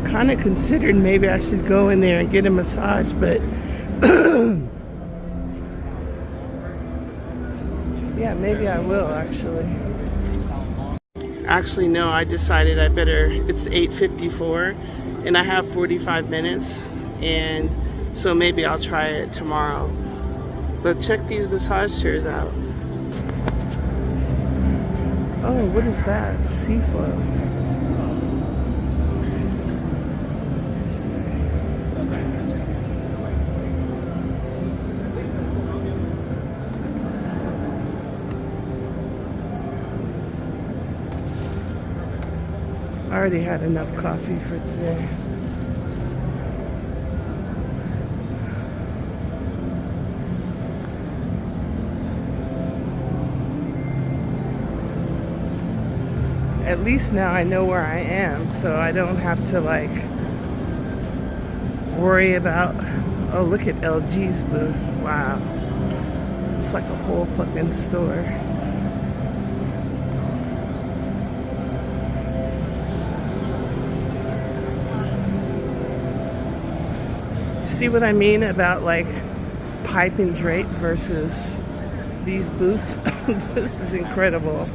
Kind of considered maybe I should go in there and get a massage, but yeah, maybe I will actually. Actually, no, I decided I better, it's 8:54 and I have 45 minutes, and so maybe I'll try it tomorrow. But check these massage chairs out. Oh, what is that? Seafoam. I already had enough coffee for today. At least now I know where I am, so I don't have to like worry about, oh, look at LG's booth. Wow. It's like a whole fucking store. See what I mean about like pipe and drape versus these booths? This is incredible.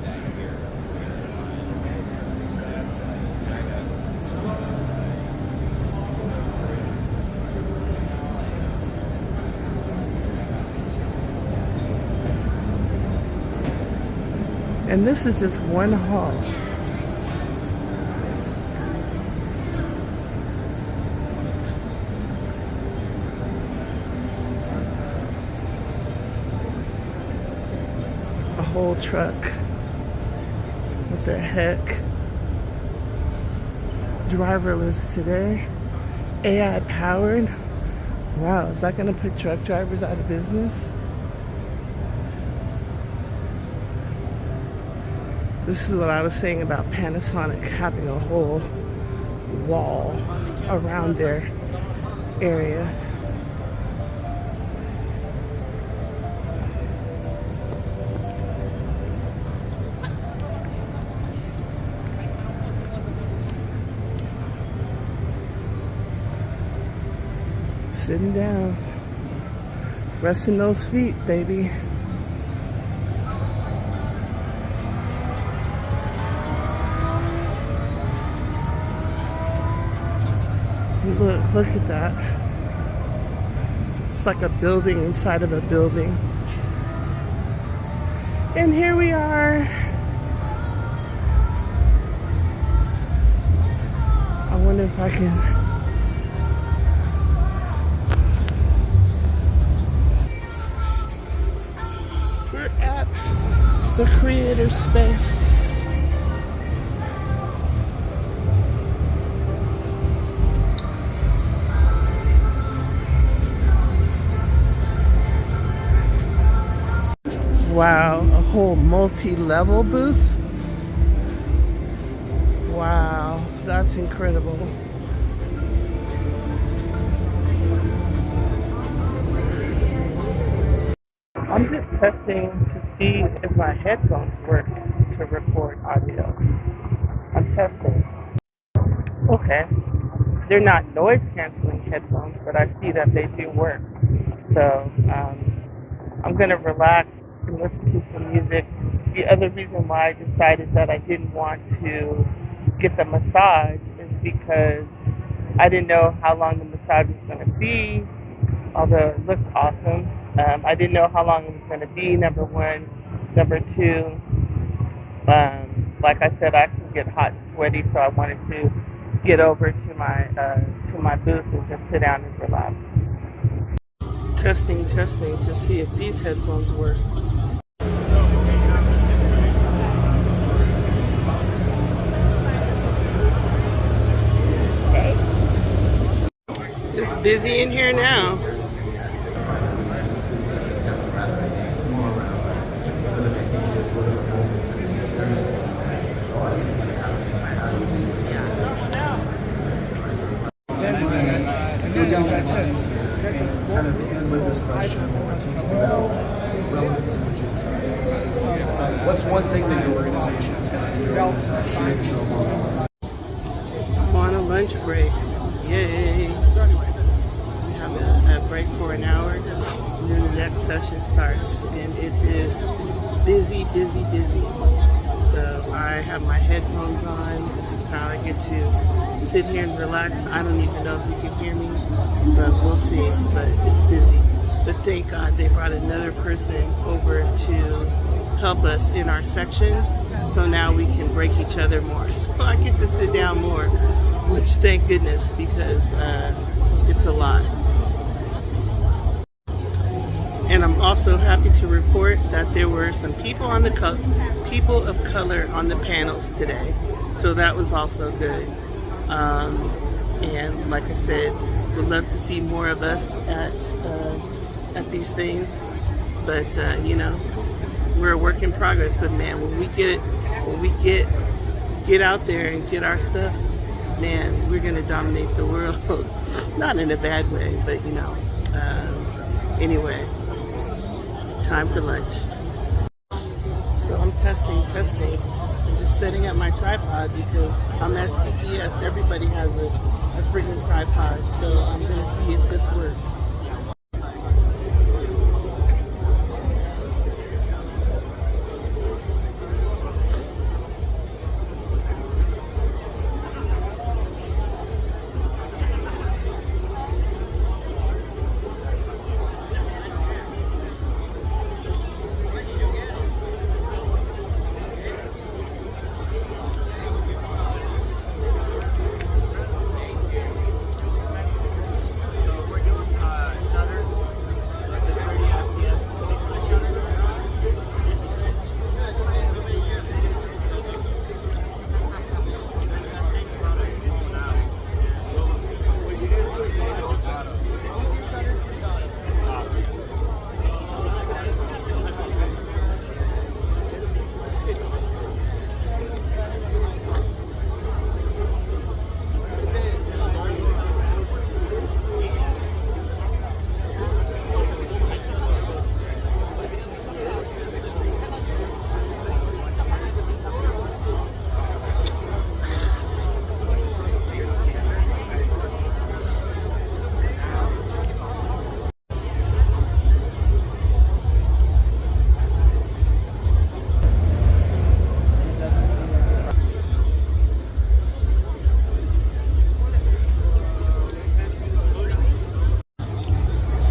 And this is just one hall. Whole truck. What the heck? Driverless today. AI powered. Wow, is that gonna put truck drivers out of business? This is what I was saying about Panasonic having a whole wall around their area. Sitting down, resting those feet, baby. Look at that. It's like a building inside of a building. And here we are. I wonder if I can. The creator space. Wow, a whole multi-level booth. Wow, that's incredible. I'm just testing to see if my headphones work to record audio. I'm testing. Okay. They're not noise canceling headphones, but I see that they do work. So I'm going to relax and listen to some music. The other reason why I decided that I didn't want to get the massage is because I didn't know how long the massage was going to be, although it looked awesome. I didn't know how long it was going to be, number one. Number two, like I said, I can get hot and sweaty, so I wanted to get over to my booth and just sit down and relax. Testing to see if these headphones work. Hey. It's busy in here now. Kind of end with this question when we're thinking about relevance images. What's one thing that your organization is going to be doing this next year to show more? I'm on a lunch break. Yay! We have a break for an hour, and then the next session starts, and it is busy. So I have my headphones on. This is how I get to sit here and relax. I don't even know if you can hear me, but we'll see. But it's busy. But thank God they brought another person over to help us in our section. So now we can break each other more. So I get to sit down more, which thank goodness, because it's a lot. And I'm also happy to report that there were some people of color on the panels today. So that was also good. And like I said, would love to see more of us at these things. But you know, we're a work in progress. But man, when we get out there and get our stuff, man, we're gonna dominate the world. Not in a bad way, but you know. Anyway, time for lunch. So I'm testing. I'm just setting up my tripod because I'm at CES. Everybody has a freaking tripod, so I'm gonna see if this works.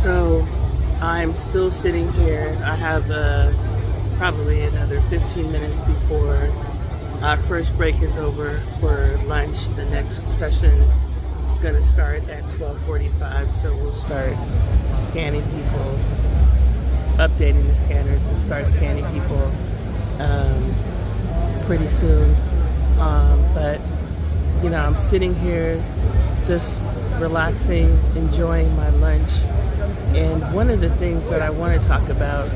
So I'm still sitting here. I have probably another 15 minutes before our first break is over for lunch. The next session is going to start at 12:45, so we'll start scanning people, updating the scanners, and start scanning people pretty soon. But you know, I'm sitting here just relaxing, enjoying my lunch. And one of the things that I want to talk about,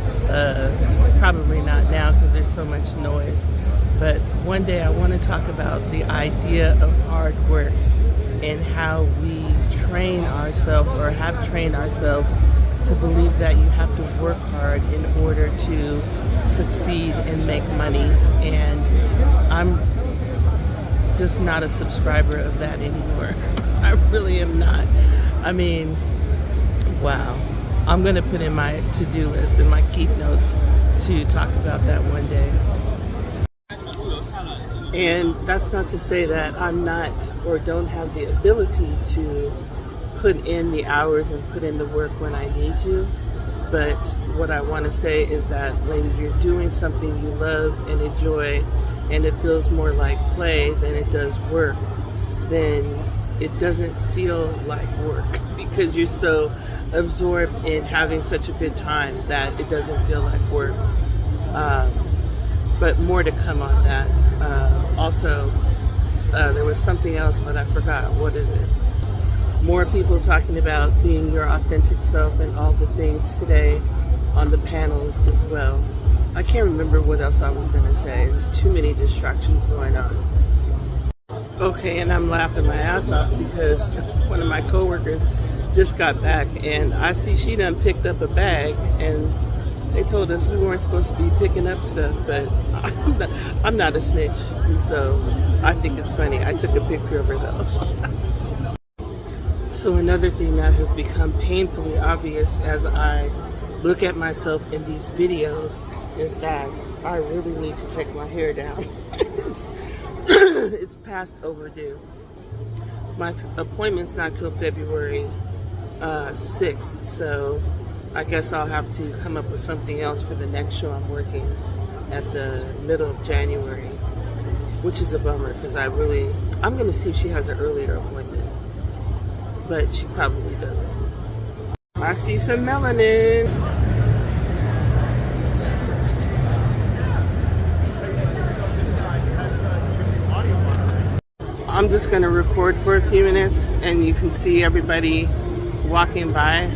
probably not now because there's so much noise, but one day I want to talk about the idea of hard work and how we train ourselves or have trained ourselves to believe that you have to work hard in order to succeed and make money. And I'm just not a subscriber of that anymore. I really am not. I mean, wow. I'm going to put in my to-do list and my keep notes to talk about that one day. And that's not to say that I'm not or don't have the ability to put in the hours and put in the work when I need to. But what I want to say is that when you're doing something you love and enjoy and it feels more like play than it does work, then it doesn't feel like work because you're so absorbed in having such a good time that it doesn't feel like work. But more to come on that. Also, there was something else, but I forgot. What is it? More people talking about being your authentic self and all the things today on the panels as well. I can't remember what else I was going to say. There's too many distractions going on. Okay, and I'm laughing my ass off because one of my coworkers just got back and I see she done picked up a bag, and they told us we weren't supposed to be picking up stuff, but I'm not a snitch, and so I think it's funny. I took a picture of her though. So another thing that has become painfully obvious as I look at myself in these videos is that I really need to take my hair down. It's past overdue. My appointment's not till February 6th, so I guess I'll have to come up with something else for the next show I'm working at the middle of January, which is a bummer because I'm going to see if she has an earlier appointment, but she probably doesn't. I see some melanin. I'm just going to record for a few minutes and you can see everybody walking by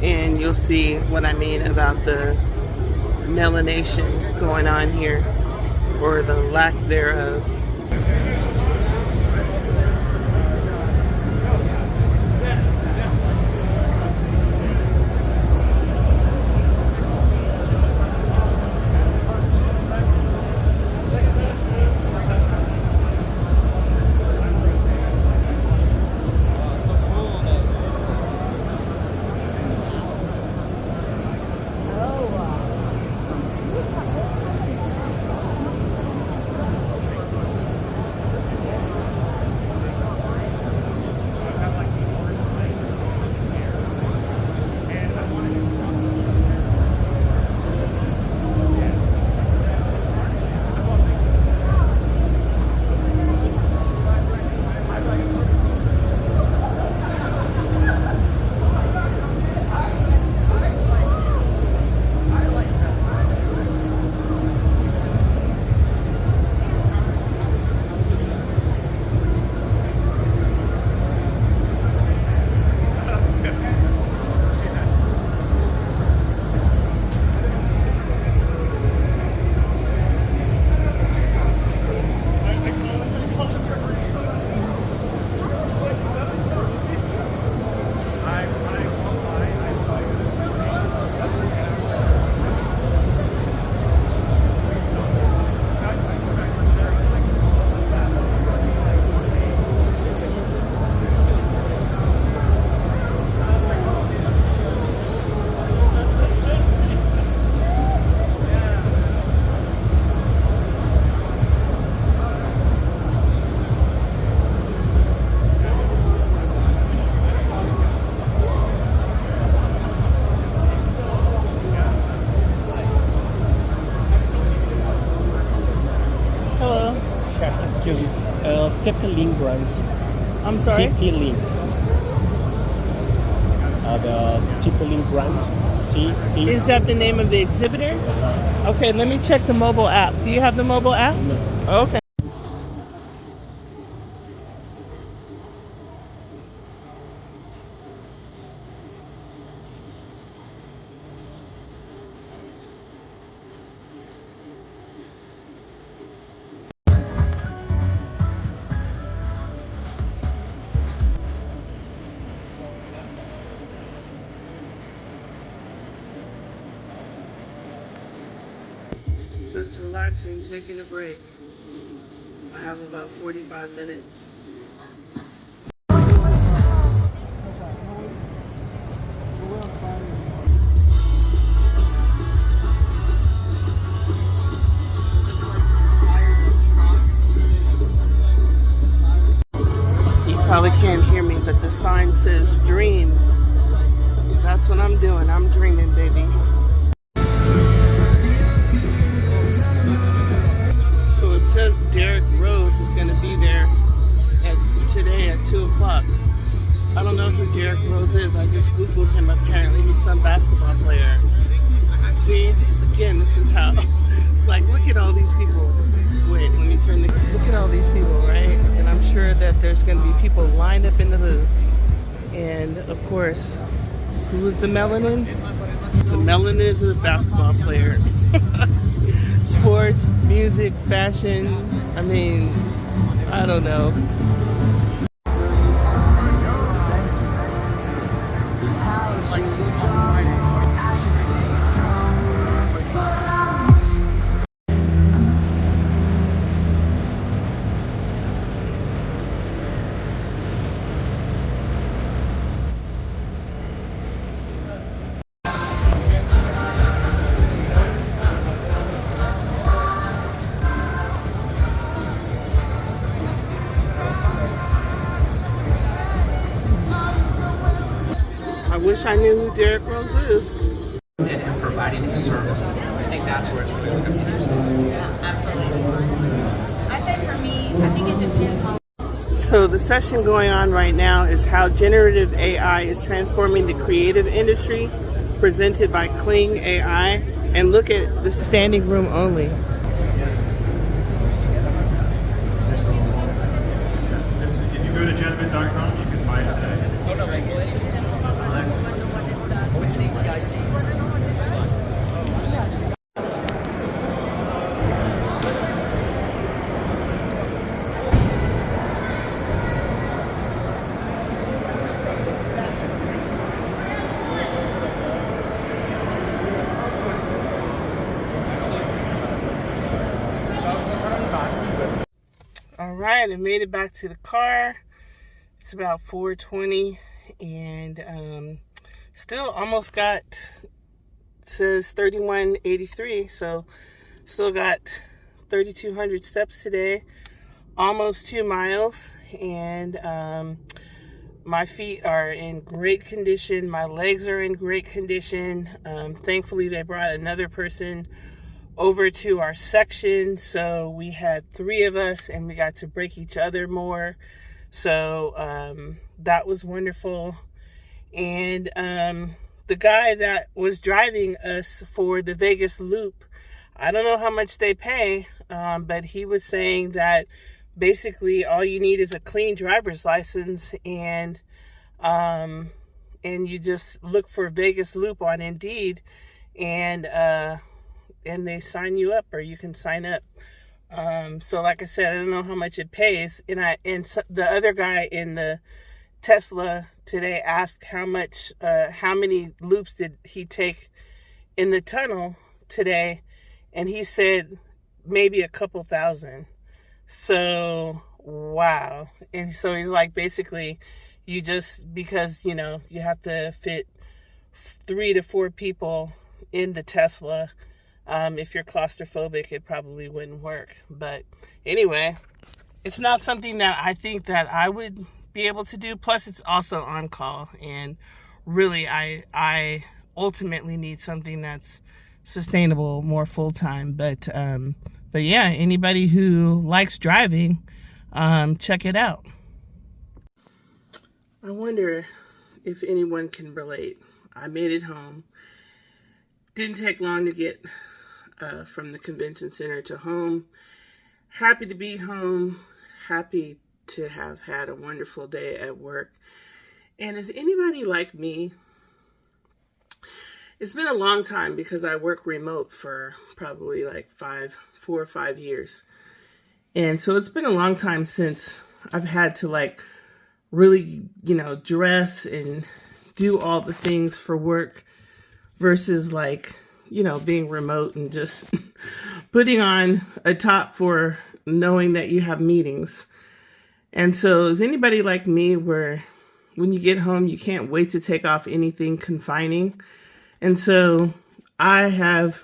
and you'll see what I mean about the melanation going on here, or the lack thereof. TP-Link brand. I'm sorry? TP-Link. The TP-Link brand. TP. Is that the name of the exhibitor? Okay, let me check the mobile app. Do you have the mobile app? No. Okay. Just relaxing, taking a break. I have about 45 minutes. You probably can't hear me, but the sign says dream. That's what I'm doing. I'm dreaming, baby. So it says Derrick Rose is going to be there today at 2 o'clock. I don't know who Derrick Rose is. I just Googled him. Apparently he's some basketball player. See, again, this is how it's like, look at all these people. Wait, let me turn the, look at all these people, right? And I'm sure that there's going to be people lined up in the booth. And of course, who is the melanin? The melanin is a basketball player. Sports, music, fashion. I mean, I don't know. I wish I knew who Derrick Rose is. And providing a service to them. I think that's where it's really going to be interesting. Yeah, absolutely. I say for me, I think it depends on. So the session going on right now is how generative AI is transforming the creative industry, presented by Kling AI. And look at the standing room only. If you go to gentleman.com, you can buy it today. Oh, it's an ATIC. All right, I made it back to the car. It's about 4:20 and still almost got, says 3183, so still got 3,200 steps today, almost 2 miles, and my feet are in great condition. My legs are in great condition. Thankfully, they brought another person over to our section, so we had 3 of us and we got to break each other more. So that was wonderful. And the guy that was driving us for the Vegas loop, I don't know how much they pay, but he was saying that basically all you need is a clean driver's license, and you just look for Vegas loop on Indeed, and they sign you up, or you can sign up. So like I said, I don't know how much it pays. And the other guy in the Tesla today asked how many loops did he take in the tunnel today, and he said maybe a couple thousand. So wow. And so he's like, basically you just, because you have to fit 3 to 4 people in the Tesla. If you're claustrophobic, it probably wouldn't work. But anyway, it's not something that I think that I would be able to do. Plus, it's also on call. And really, I ultimately need something that's sustainable, more full-time. But yeah, anybody who likes driving, check it out. I wonder if anyone can relate. I made it home. Didn't take long to get from the convention center to home. Happy to be home. Happy to have had a wonderful day at work. And is anybody like me? It's been a long time because I work remote for probably like 4 or 5 years. And so it's been a long time since I've had to like really, dress and do all the things for work versus like being remote and just putting on a top for knowing that you have meetings. And so is anybody like me where when you get home, you can't wait to take off anything confining? And so I have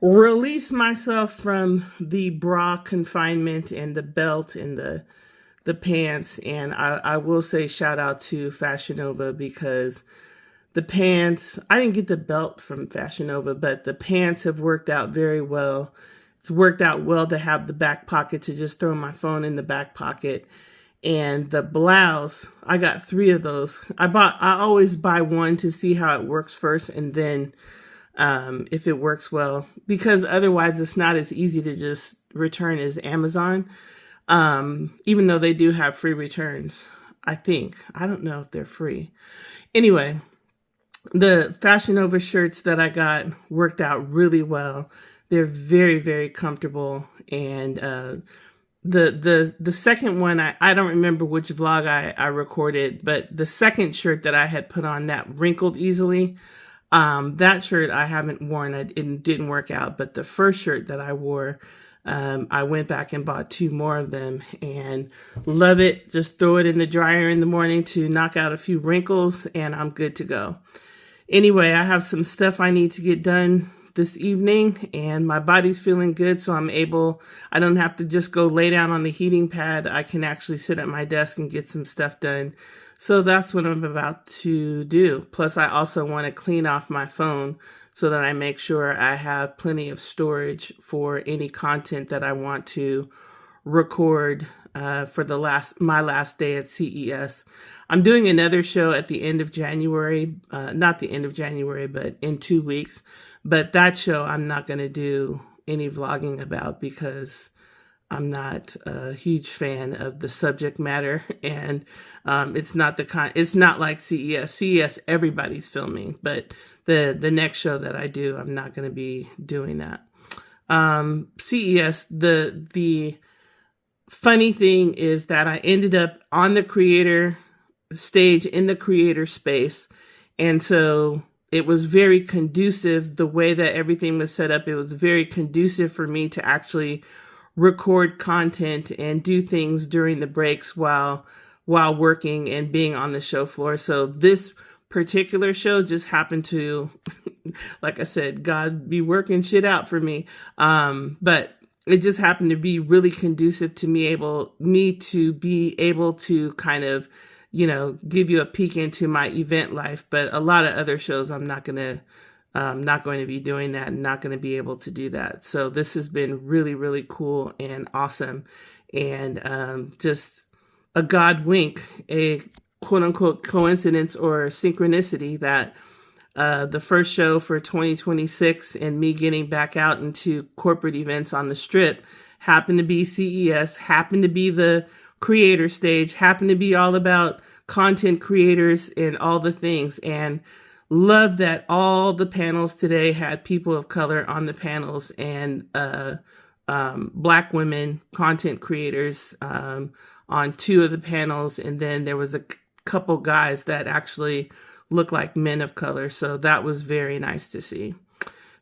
released myself from the bra confinement and the belt and the pants. And I will say shout out to Fashion Nova, because the pants, I didn't get the belt from Fashion Nova, but the pants have worked out very well. It's worked out well to have the back pocket to just throw my phone in the back pocket. And the blouse, I got 3 of those. I always buy one to see how it works first, and then if it works well, because otherwise it's not as easy to just return as Amazon. Even though they do have free returns, I think. I don't know if they're free. Anyway, the Fashion Nova shirts that I got worked out really well. They're very, very comfortable. And the second one, I don't remember which vlog I recorded, but the second shirt that I had put on that wrinkled easily, that shirt I haven't worn. It didn't work out. But the first shirt that I wore, I went back and bought 2 more of them and love it. Just throw it in the dryer in the morning to knock out a few wrinkles and I'm good to go. Anyway, I have some stuff I need to get done this evening and my body's feeling good. So I don't have to just go lay down on the heating pad. I can actually sit at my desk and get some stuff done. So that's what I'm about to do. Plus, I also want to clean off my phone so that I make sure I have plenty of storage for any content that I want to record for my last day at CES. I'm doing another show at the end of January, not the end of January, but in 2 weeks. But that show I'm not going to do any vlogging about because I'm not a huge fan of the subject matter, and it's not like CES. CES, everybody's filming, but the next show that I do, I'm not going to be doing that. CES, the funny thing is that I ended up on the creator stage in the creator space, and so it was very conducive. The way that everything was set up, it was very conducive for me to actually record content and do things during the breaks while working and being on the show floor. So this particular show just happened to, like I said, God be working shit out for me. But it just happened to be really conducive to me to be able to kind of, give you a peek into my event life. But a lot of other shows, I'm not going to be doing that and not going to be able to do that. So this has been really, really cool and awesome. And just a God wink, a quote unquote coincidence or synchronicity that the first show for 2026 and me getting back out into corporate events on the Strip happened to be CES, happened to be the creator stage, happened to be all about content creators and all the things. And love that all the panels today had people of color on the panels and Black women content creators on 2 of the panels. And then there was a couple guys that actually look like men of color. So that was very nice to see.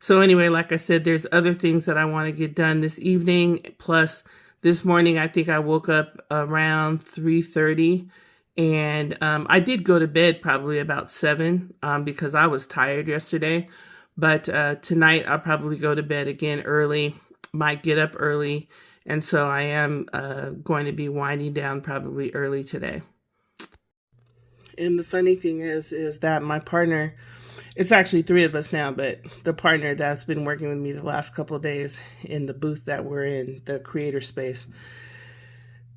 So anyway, like I said, there's other things that I want to get done this evening. Plus this morning, I think I woke up around 3:30 and I did go to bed probably about 7 because I was tired yesterday. But tonight I'll probably go to bed again early, might get up early. And so I am going to be winding down probably early today. And the funny thing is that my partner, it's actually 3 of us now, but the partner that's been working with me the last couple of days in the booth that we're in, the creator space,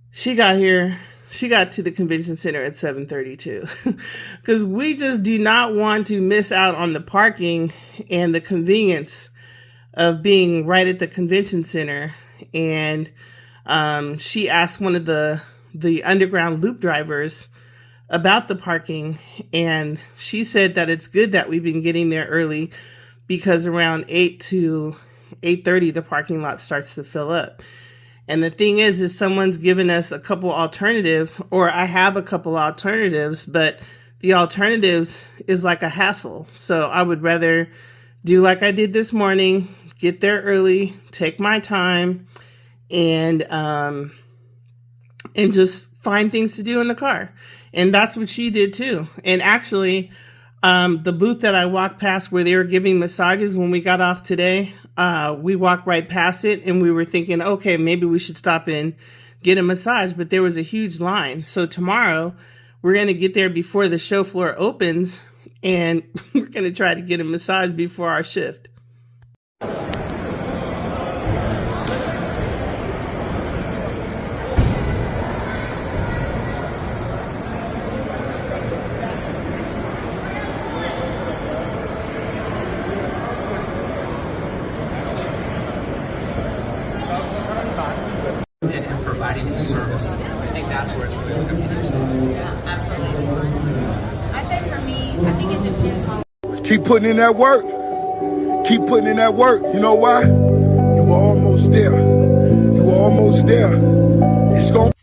she got to the convention center at 7:32 because we just do not want to miss out on the parking and the convenience of being right at the convention center. And she asked one of the underground loop drivers about the parking, and she said that it's good that we've been getting there early because around 8 to 8:30 the parking lot starts to fill up. And the thing is someone's given us a couple alternatives, or I have a couple alternatives, but the alternatives is like a hassle. So I would rather do like I did this morning, get there early, take my time, and just find things to do in the car. And that's what she did too. And actually, the booth that I walked past where they were giving massages when we got off today, we walked right past it and we were thinking, okay, maybe we should stop and get a massage, but there was a huge line. So tomorrow we're going to get there before the show floor opens, and we're going to try to get a massage before our shift. And providing a service to them. I think that's where it's really going to be interesting. Yeah, absolutely. I say for me, I think it depends on. Keep putting in that work. Keep putting in that work. You know why? You were almost there. You were almost there. It's going